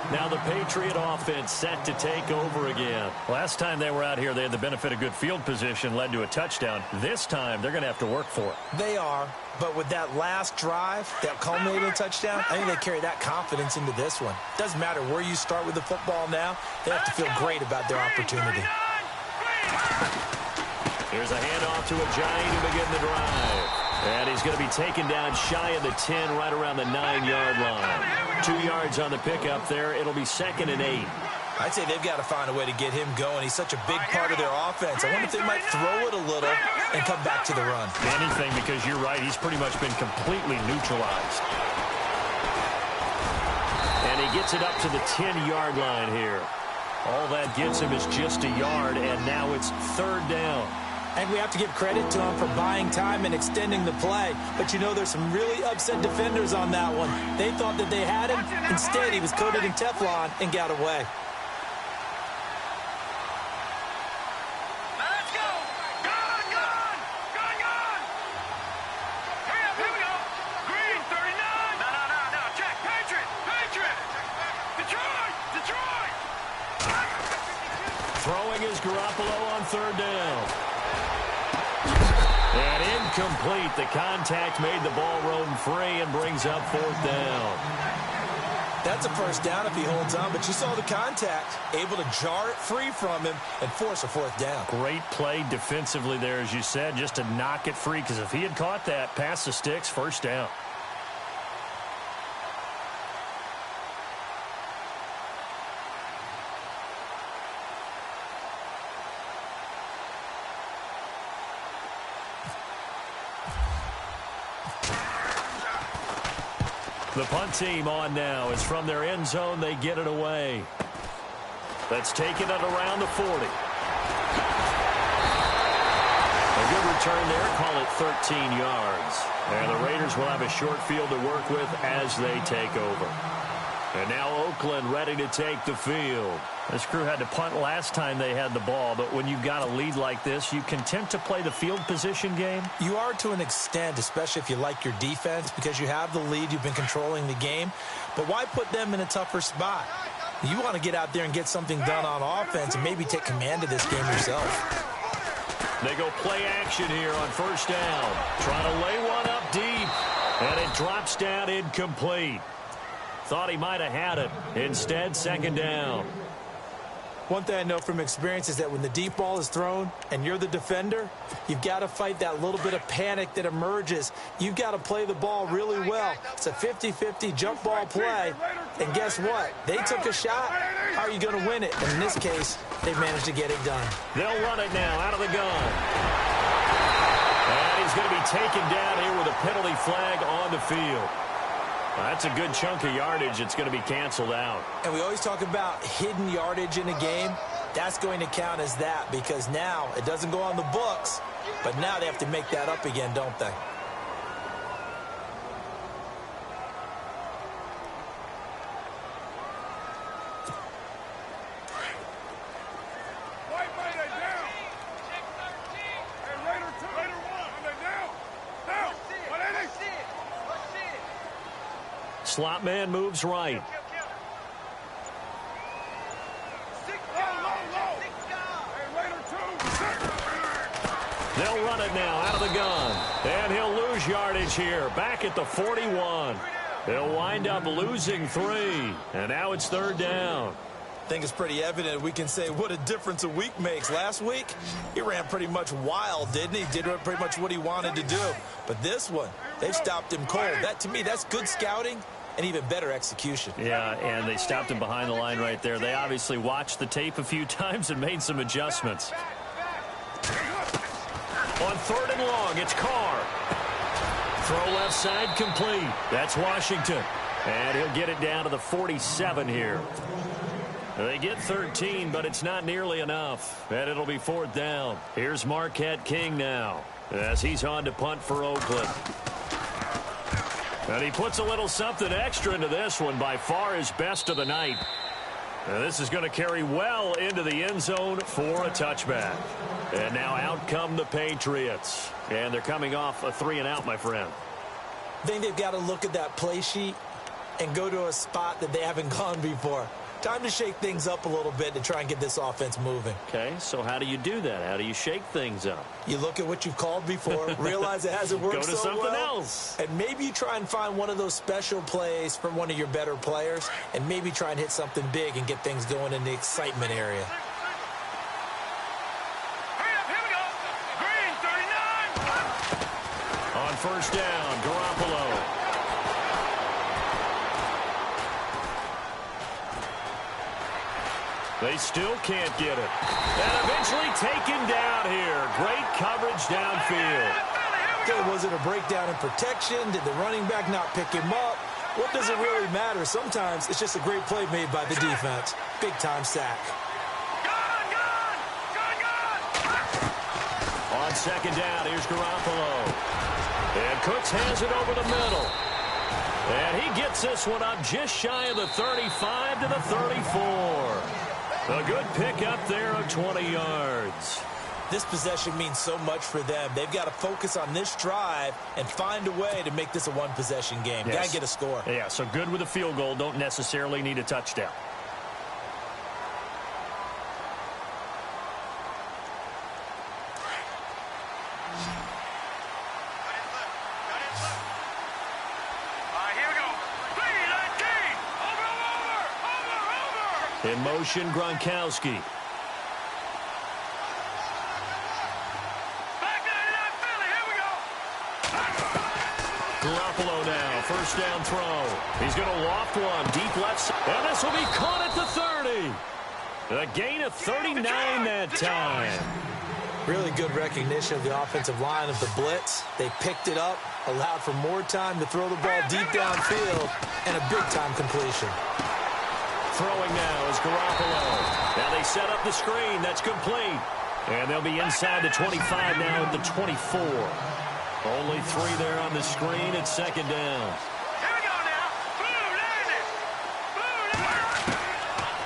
Now the Patriot offense set to take over again. Last time they were out here, they had the benefit of good field position, led to a touchdown. This time, they're going to have to work for it. They are, but with that last drive, that culminating touchdown, I think they carry that confidence into this one. Doesn't matter where you start with the football now, they have to feel great about their opportunity. Here's a handoff to Ajayi to begin the drive. And he's going to be taken down shy of the 10, right around the 9-yard line. 2 yards on the pickup there. It'll be 2nd and 8. I'd say they've got to find a way to get him going. He's such a big part of their offense. I wonder if they might throw it a little and come back to the run. Anything, because you're right. He's pretty much been completely neutralized. And he gets it up to the 10-yard line here. All that gets him is just a yard, and now it's 3rd down. And we have to give credit to him for buying time and extending the play. But, you know, there's some really upset defenders on that one. They thought that they had him. Instead, he was coated in Teflon and got away. Let's go. Gone. Here we go. Green, 39. No. Check. Patriot. Detroit. Throwing is Garoppolo on third down. And incomplete. The contact made the ball roam free and brings up fourth down. That's a first down if he holds on, but you saw the contact, able to jar it free from him and force a fourth down. Great play defensively there, as you said, just to knock it free, because if he had caught that, past the sticks, first down. The punt team on now is from their end zone. They get it away. That's taken it around the 40. A good return there. Call it 13 yards. And the Raiders will have a short field to work with as they take over. And now Oakland ready to take the field. This crew had to punt last time they had the ball, but when you've got a lead like this, you content to play the field position game? You are to an extent, especially if you like your defense, because you have the lead, you've been controlling the game. But why put them in a tougher spot? You want to get out there and get something done on offense and maybe take command of this game yourself. They go play action here on first down. Trying to lay one up deep, and it drops down incomplete. Thought he might have had it. Instead, second down. One thing I know from experience is that when the deep ball is thrown and you're the defender, you've got to fight that little bit of panic that emerges. You've got to play the ball really well. It's a 50-50 jump ball play. And guess what? They took a shot. How are you going to win it? And in this case, they managed to get it done. They'll run it now out of the gun. And he's going to be taken down here with a penalty flag on the field. That's a good chunk of yardage. It's going to be canceled out. And we always talk about hidden yardage in a game. That's going to count as that, because now it doesn't go on the books, but now they have to make that up again, don't they? Slot man moves right. They'll run it now out of the gun. And he'll lose yardage here. Back at the 41. They'll wind up losing 3. And now it's third down. I think it's pretty evident. We can say what a difference a week makes. Last week, he ran pretty much wild, didn't he? Did pretty much what he wanted to do. But this one, they've stopped him cold. That, to me, that's good scouting and even better execution. Yeah, and they stopped him behind the line right there. They obviously watched the tape a few times and made some adjustments. On third and long, it's Carr. Throw left side complete. That's Washington. And he'll get it down to the 47 here. They get 13, but it's not nearly enough. And it'll be fourth down. Here's Marquette King now, as he's on to punt for Oakland. And he puts a little something extra into this one, by far his best of the night. And this is going to carry well into the end zone for a touchback. And now out come the Patriots. And they're coming off a 3-and-out, my friend. I think they've got to look at that play sheet and go to a spot that they haven't gone before. Time to shake things up a little bit to try and get this offense moving. Okay, so how do you do that? How do you shake things up? You look at what you've called before, realize it hasn't worked Go to so something well, else. and maybe you try and find one of those special plays from one of your better players, and maybe try and hit something big and get things going in the excitement area. Here we go. Green, 39. On first down, Garoppolo. They still can't get it. And eventually taken down here. Great coverage downfield. Was it a breakdown in protection? Did the running back not pick him up? What does it really matter? Sometimes it's just a great play made by the defense. Big-time sack. On on second down. Here's Garoppolo. And Cooks has it over the middle. And he gets this one up just shy of the 35 to the 34. A good pick up there of 20 yards. This possession means so much for them. They've got to focus on this drive and find a way to make this a one-possession game. Yes. Got to get a score. Yeah, so good with a field goal. Don't necessarily need a touchdown. In motion, Gronkowski. Garoppolo now, first down throw. He's going to loft one, deep left side. And this will be caught at the 30. A gain of 39 that time. Really good recognition of the offensive line of the blitz. They picked it up, allowed for more time to throw the ball deep downfield, and a big-time completion. Throwing now is Garoppolo. Now they set up the screen. That's complete. And they'll be inside the 25 now at the 24. Only 3 there on the screen at second down. Here we go now. Boom, landed. Boom,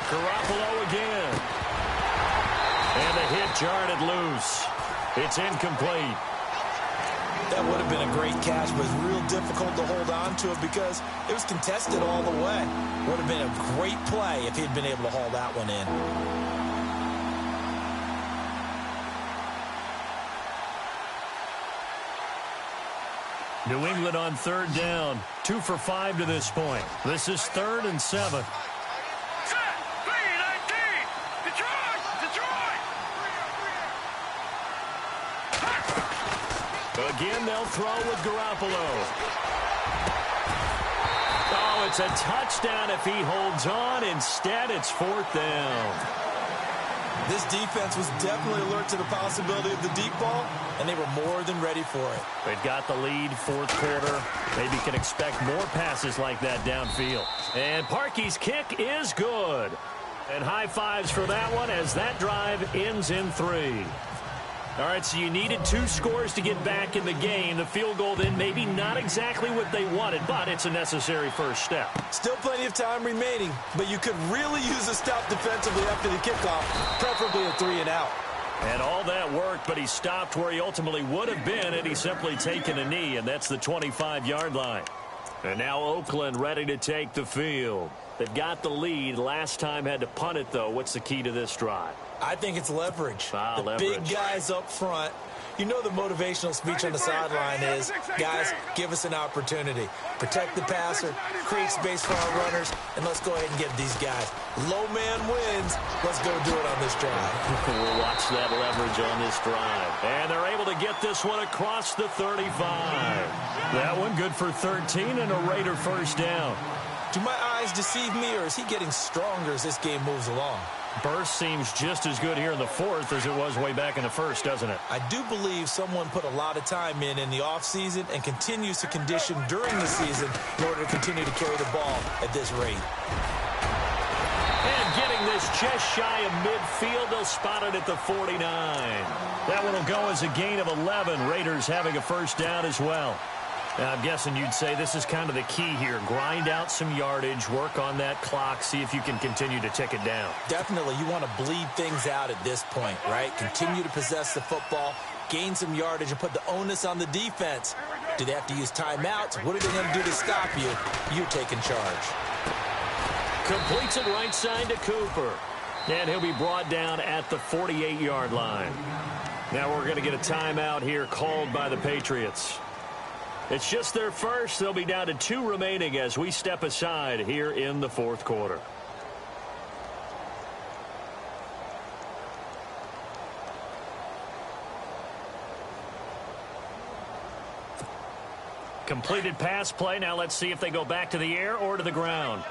Garoppolo again. And the hit jarred it loose. It's incomplete. That would have been a great catch, but it's real difficult to hold on to it because it was contested all the way. Would have been a great play if he'd been able to haul that one in. New England on third down. 2 for 5 to this point. This is 3rd and 7. Again, they'll throw with Garoppolo. Oh, it's a touchdown if he holds on. Instead, it's 4th down. This defense was definitely alert to the possibility of the deep ball, and they were more than ready for it. They've got the lead, 4th quarter. Maybe can expect more passes like that downfield. And Parkey's kick is good. And high fives for that one as that drive ends in 3. All right, so you needed 2 scores to get back in the game. The field goal then maybe not exactly what they wanted, but it's a necessary first step. Still plenty of time remaining, but you could really use a stop defensively after the kickoff, preferably a 3 and out. And all that worked, but he stopped where he ultimately would have been, and he's simply taken a knee, and that's the 25-yard line. And now Oakland ready to take the field. They've got the lead. Last time had to punt it, though. What's the key to this drive? I think it's leverage. Leverage. Big guys up front. You know the motivational speech on the sideline is, guys, give us an opportunity. Protect the passer, create space for our runners, and let's go ahead and get these guys. Low man wins. Let's go do it on this drive. We'll watch that leverage on this drive. And they're able to get this one across the 35. That one good for 13 and a Raider first down. Do my eyes deceive me, or is he getting stronger as this game moves along? Burst seems just as good here in the 4th as it was way back in the 1st, doesn't it? I do believe someone put a lot of time in the offseason and continues to condition during the season in order to continue to carry the ball at this rate. And getting this just shy of midfield, they'll spot it at the 49. That one will go as a gain of 11. Raiders having a first down as well. Now, I'm guessing you'd say this is kind of the key here. Grind out some yardage, work on that clock, see if you can continue to tick it down. Definitely, you want to bleed things out at this point, right? Continue to possess the football, gain some yardage, and put the onus on the defense. Do they have to use timeouts? What are they going to do to stop you? You're taking charge. Completes it right side to Cooper. And he'll be brought down at the 48-yard line. Now we're going to get a timeout here called by the Patriots. It's just their first. They'll be down to 2 remaining as we step aside here in the 4th quarter. Completed pass play. Now let's see if they go back to the air or to the ground.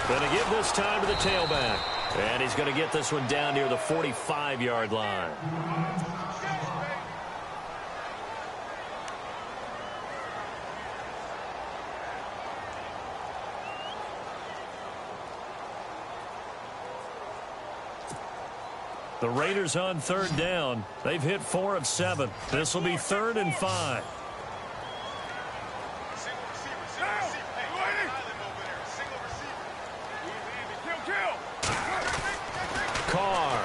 Going to give this time to the tailback. And he's going to get this one down near the 45-yard line. The Raiders on third down. They've hit 4 of 7. This will be 3rd and 5. Carr.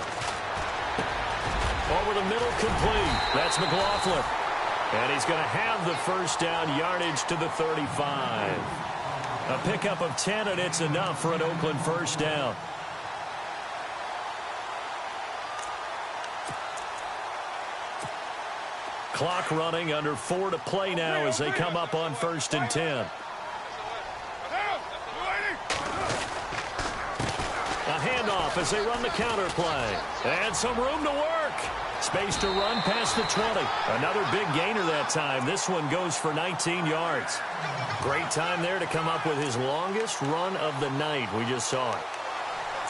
Over the middle, complete. That's McLaughlin. And he's going to have the first down, yardage to the 35. A pickup of 10, and it's enough for an Oakland first down. Clock running, under 4 to play now as they come up on 1st and 10. A handoff as they run the counter play. And some room to work. Space to run past the 20. Another big gainer that time. This one goes for 19 yards. Great time there to come up with his longest run of the night. We just saw it.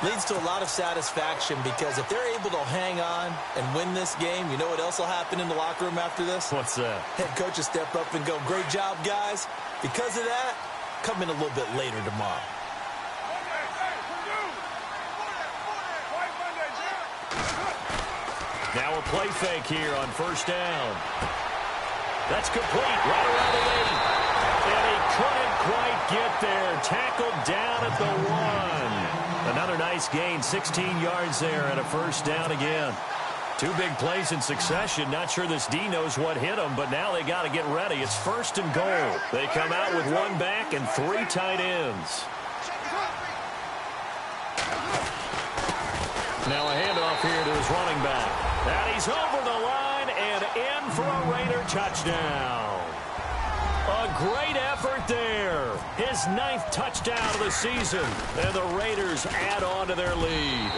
Leads to a lot of satisfaction because if they're able to hang on and win this game, you know what else will happen in the locker room after this? What's that? Head coach will step up and go, great job, guys. Because of that, come in a little bit later tomorrow. Now a play fake here on 1st down. That's complete right around the 8. And he couldn't quite get there. Tackled down at the 1. Another nice gain, 16 yards there and a first down again. 2 big plays in succession. Not sure this D knows what hit them, but now they got to get ready. It's 1st and goal. They come out with 1 back and 3 tight ends. Now a handoff here to his running back. And he's over the line and in for a Raider touchdown. A great effort there. His 9th touchdown of the season. And the Raiders add on to their lead.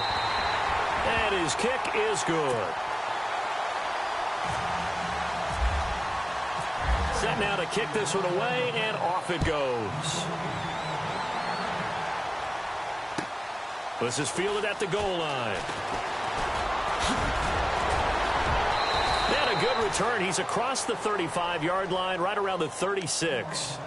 And his kick is good. Set now to kick this one away, and off it goes. This is fielded at the goal line. And a good return. He's across the 35-yard line, right around the 36.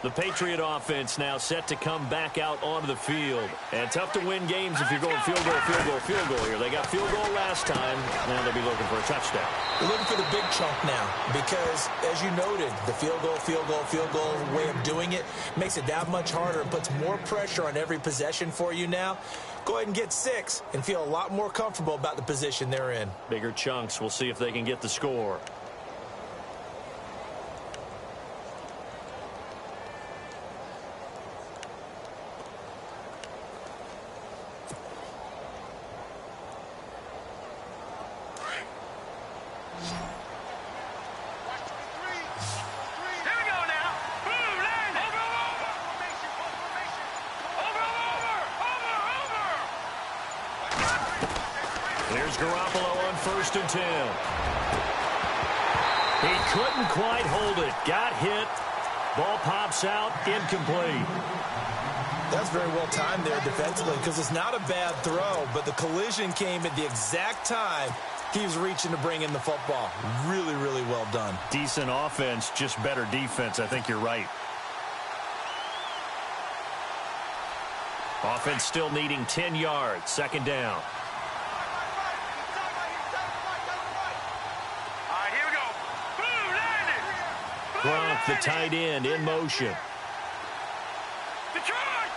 The Patriot offense now set to come back out onto the field. And tough to win games if you're going field goal, field goal, field goal here. They got field goal last time. Now they'll be looking for a touchdown. They're looking for the big chunk now because, as you noted, the field goal way of doing it makes it that much harder and puts more pressure on every possession for you now. Go ahead and get 6 and feel a lot more comfortable about the position they're in. Bigger chunks. We'll see if they can get the score. Here's Garoppolo on 1st and 10. He couldn't quite hold it. Got hit. Ball pops out. Incomplete. That's very well timed there defensively because it's not a bad throw, but the collision came at the exact time he was reaching to bring in the football. Really, really well done. Decent offense, just better defense. I think you're right. Offense still needing 10 yards. 2nd down. Gronk, the tight end, in motion. Detroit!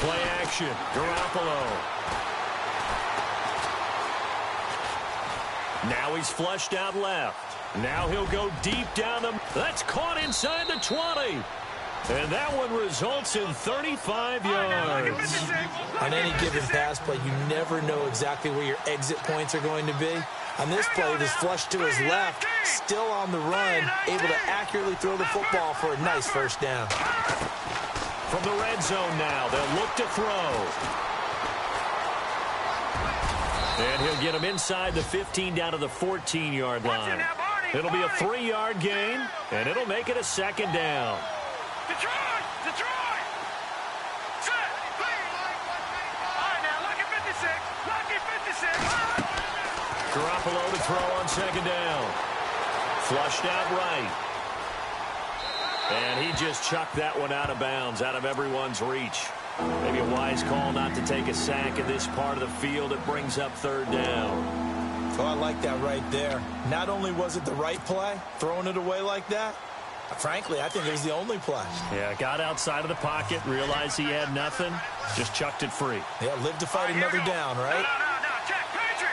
Play action. Garoppolo. Now he's flushed out left. Now he'll go deep down the... That's caught inside the 20. And that one results in 35 yards. On any given pass play, you never know exactly where your exit points are going to be. On this play, it was flushed to his left, still on the run, able to accurately throw the football for a nice first down. From the red zone now, they'll look to throw. And he'll get him inside the 15 down to the 14-yard line. It'll be a 3-yard gain, and it'll make it a 2nd down. Detroit! Set! All right, now, look at 56. Look throw on second down. Flushed out right. And he just chucked that one out of bounds, out of everyone's reach. Maybe a wise call not to take a sack in this part of the field. It brings up third down. Oh, I like that right there. Not only was it the right play, throwing it away like that, frankly, I think it was the only play. Yeah, got outside of the pocket, realized he had nothing, just chucked it free. Yeah, live to fight another down, right? No, check. Patriot.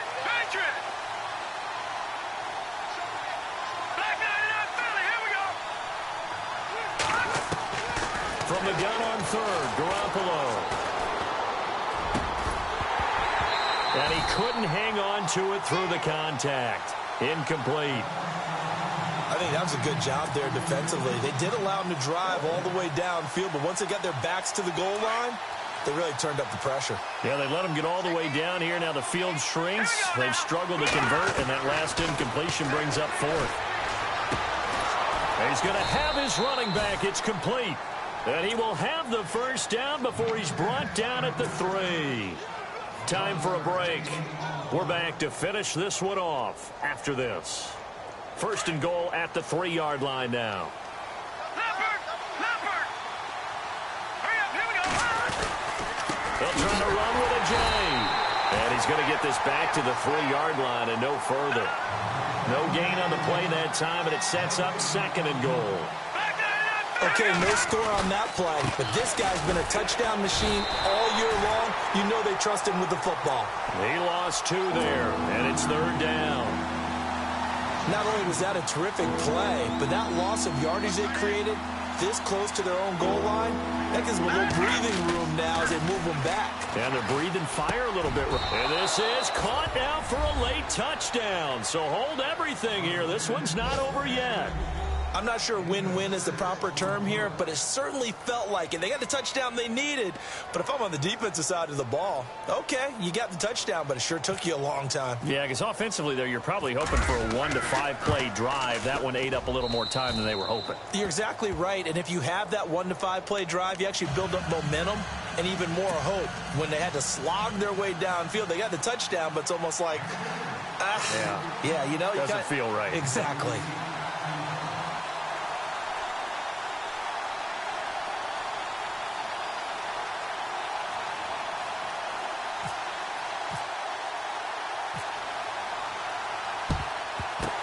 Black 99 Philly, here we go. From the gun on third, Garoppolo. And he couldn't hang on to it through the contact. Incomplete. I think that was a good job there defensively. They did allow him to drive all the way downfield, but once they got their backs to the goal line, they really turned up the pressure. Yeah, they let him get all the way down here. Now the field shrinks. They've struggled to convert, and that last incompletion brings up fourth. And he's going to have his running back. It's complete. And he will have the first down before he's brought down at the 3. Time for a break. We're back to finish this one off after this. First and goal at the 3-yard line now. Leopard. Hurry up, here we go. They'll try to run with a J. And he's going to get this back to the 3-yard line and no further. No gain on the play that time, and it sets up second and goal. Okay, no score on that play, but this guy's been a touchdown machine all year long. You know they trust him with the football. He lost 2 there, and it's third down. Not only was that a terrific play, but that loss of yardage they created this close to their own goal line, that gives them a little breathing room now as they move them back. And they're breathing fire a little bit. And this is caught now for a late touchdown. So hold everything here. This one's not over yet. I'm not sure win-win is the proper term here, but it certainly felt like it. They got the touchdown they needed, but if I'm on the defensive side of the ball, okay, you got the touchdown, but it sure took you a long time. Yeah, because offensively there, you're probably hoping for a 1 to 5 play drive. That one ate up a little more time than they were hoping. You're exactly right, and if you have that 1 to 5 play drive, you actually build up momentum and even more hope. When they had to slog their way downfield, they got the touchdown, but it's almost like, yeah, you know, doesn't feel right. Exactly.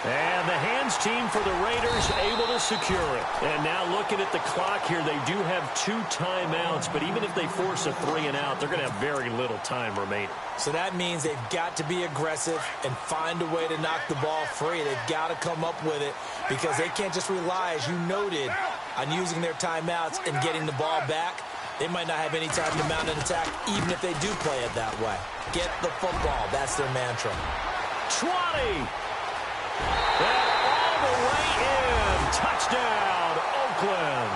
And the hands team for the Raiders able to secure it. And now looking at the clock here, they do have 2 timeouts, but even if they force a 3 and out, they're going to have very little time remaining. So that means they've got to be aggressive and find a way to knock the ball free. They've got to come up with it because they can't just rely, as you noted, on using their timeouts and getting the ball back. They might not have any time to mount an attack, even if they do play it that way. Get the football. That's their mantra. 20. And all the way in. Touchdown, Oakland.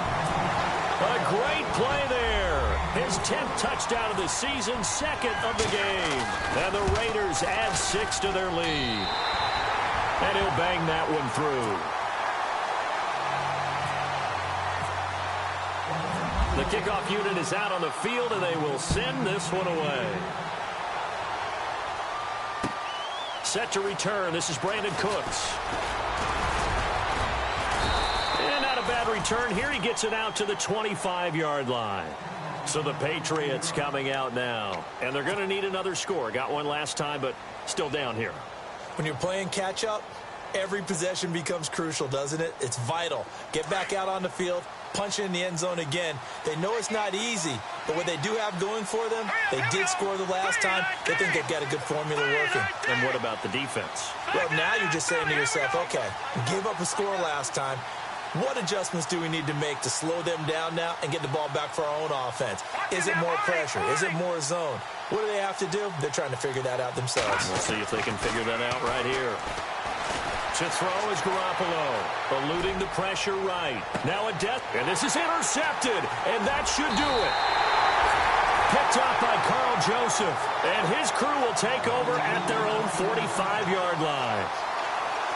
A great play there. His 10th touchdown of the season, 2nd of the game. And the Raiders add 6 to their lead. And he'll bang that one through. The kickoff unit is out on the field, and they will send this one away. Set to return. This is Brandon Cooks. And not a bad return here. He gets it out to the 25-yard line. So the Patriots coming out now. And they're going to need another score. Got one last time, but still down here. When you're playing catch-up, every possession becomes crucial, doesn't it? It's vital. Get back out on the field, punch it in the end zone again. They know it's not easy, but what they do have going for them, they did score the last time. They think they've got a good formula working. And what about the defense? Well, now you're just saying to yourself, okay, we gave up a score last time. What adjustments do we need to make to slow them down now and get the ball back for our own offense? Is it more pressure? Is it more zone? What do they have to do? They're trying to figure that out themselves. We'll see if they can figure that out right here. To throw is Garoppolo, eluding the pressure right. Now a death, and this is intercepted, and that should do it. Picked up by Carl Joseph, and his crew will take over at their own 45-yard line.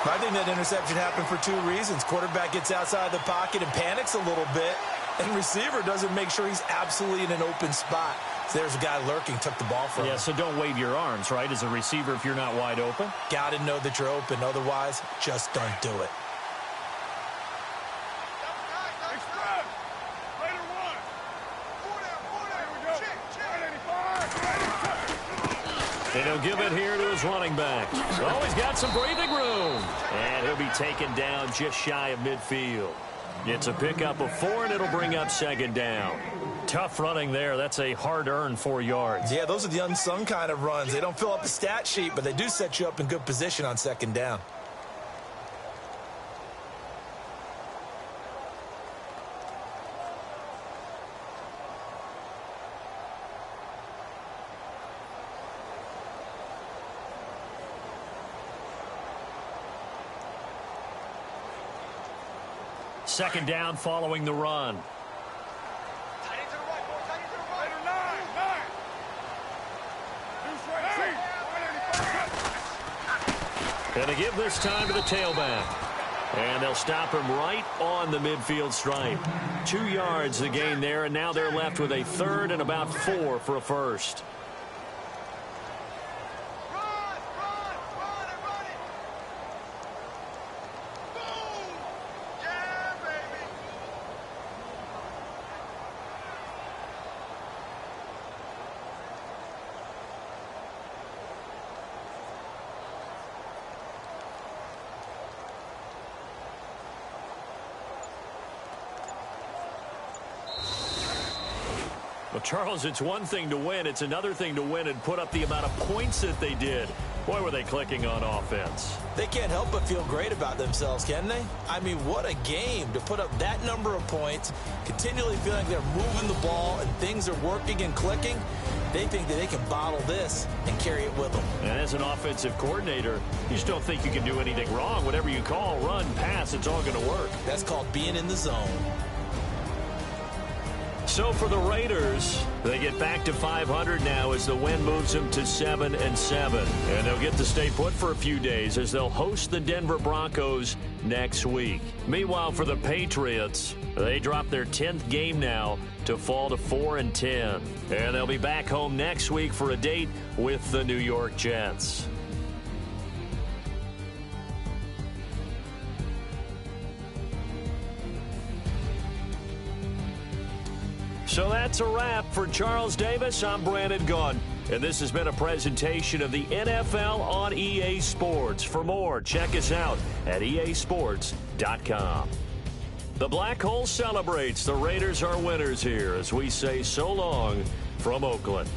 I think that interception happened for 2 reasons. Quarterback gets outside the pocket and panics a little bit, and receiver doesn't make sure he's absolutely in an open spot. There's a guy lurking, took the ball from him. Yeah, so don't wave your arms, right, as a receiver if you're not wide open. Got to know that you're open. Otherwise, just don't do it. And he'll give it here to his running back. Oh, he's got some breathing room. And he'll be taken down just shy of midfield. It's a pickup of 4, and it'll bring up second down. Tough running there. That's a hard-earned 4 yards. Yeah, those are the unsung kind of runs. They don't fill up the stat sheet, but they do set you up in good position on second down. Second down following the run. And they give this time to the tailback. And they'll stop him right on the midfield stripe. 2 yards the gain there, and now they're left with a third and about 4 for a first. Well, Charles, it's one thing to win. It's another thing to win and put up the amount of points that they did. Boy, were they clicking on offense. They can't help but feel great about themselves, can they? I mean, what a game to put up that number of points, continually feeling they're moving the ball and things are working and clicking. They think that they can bottle this and carry it with them. And as an offensive coordinator, you just don't think you can do anything wrong. Whatever you call, run, pass, it's all going to work. That's called being in the zone. So for the Raiders, they get back to 500 now as the win moves them to 7-7. And they'll get to stay put for a few days as they'll host the Denver Broncos next week. Meanwhile, for the Patriots, they drop their 10th game now to fall to 4-10. And they'll be back home next week for a date with the New York Jets. So that's a wrap. For Charles Davis, I'm Brandon Gunn. And this has been a presentation of the NFL on EA Sports. For more, check us out at easports.com. The Black Hole celebrates. The Raiders are winners here as we say so long from Oakland.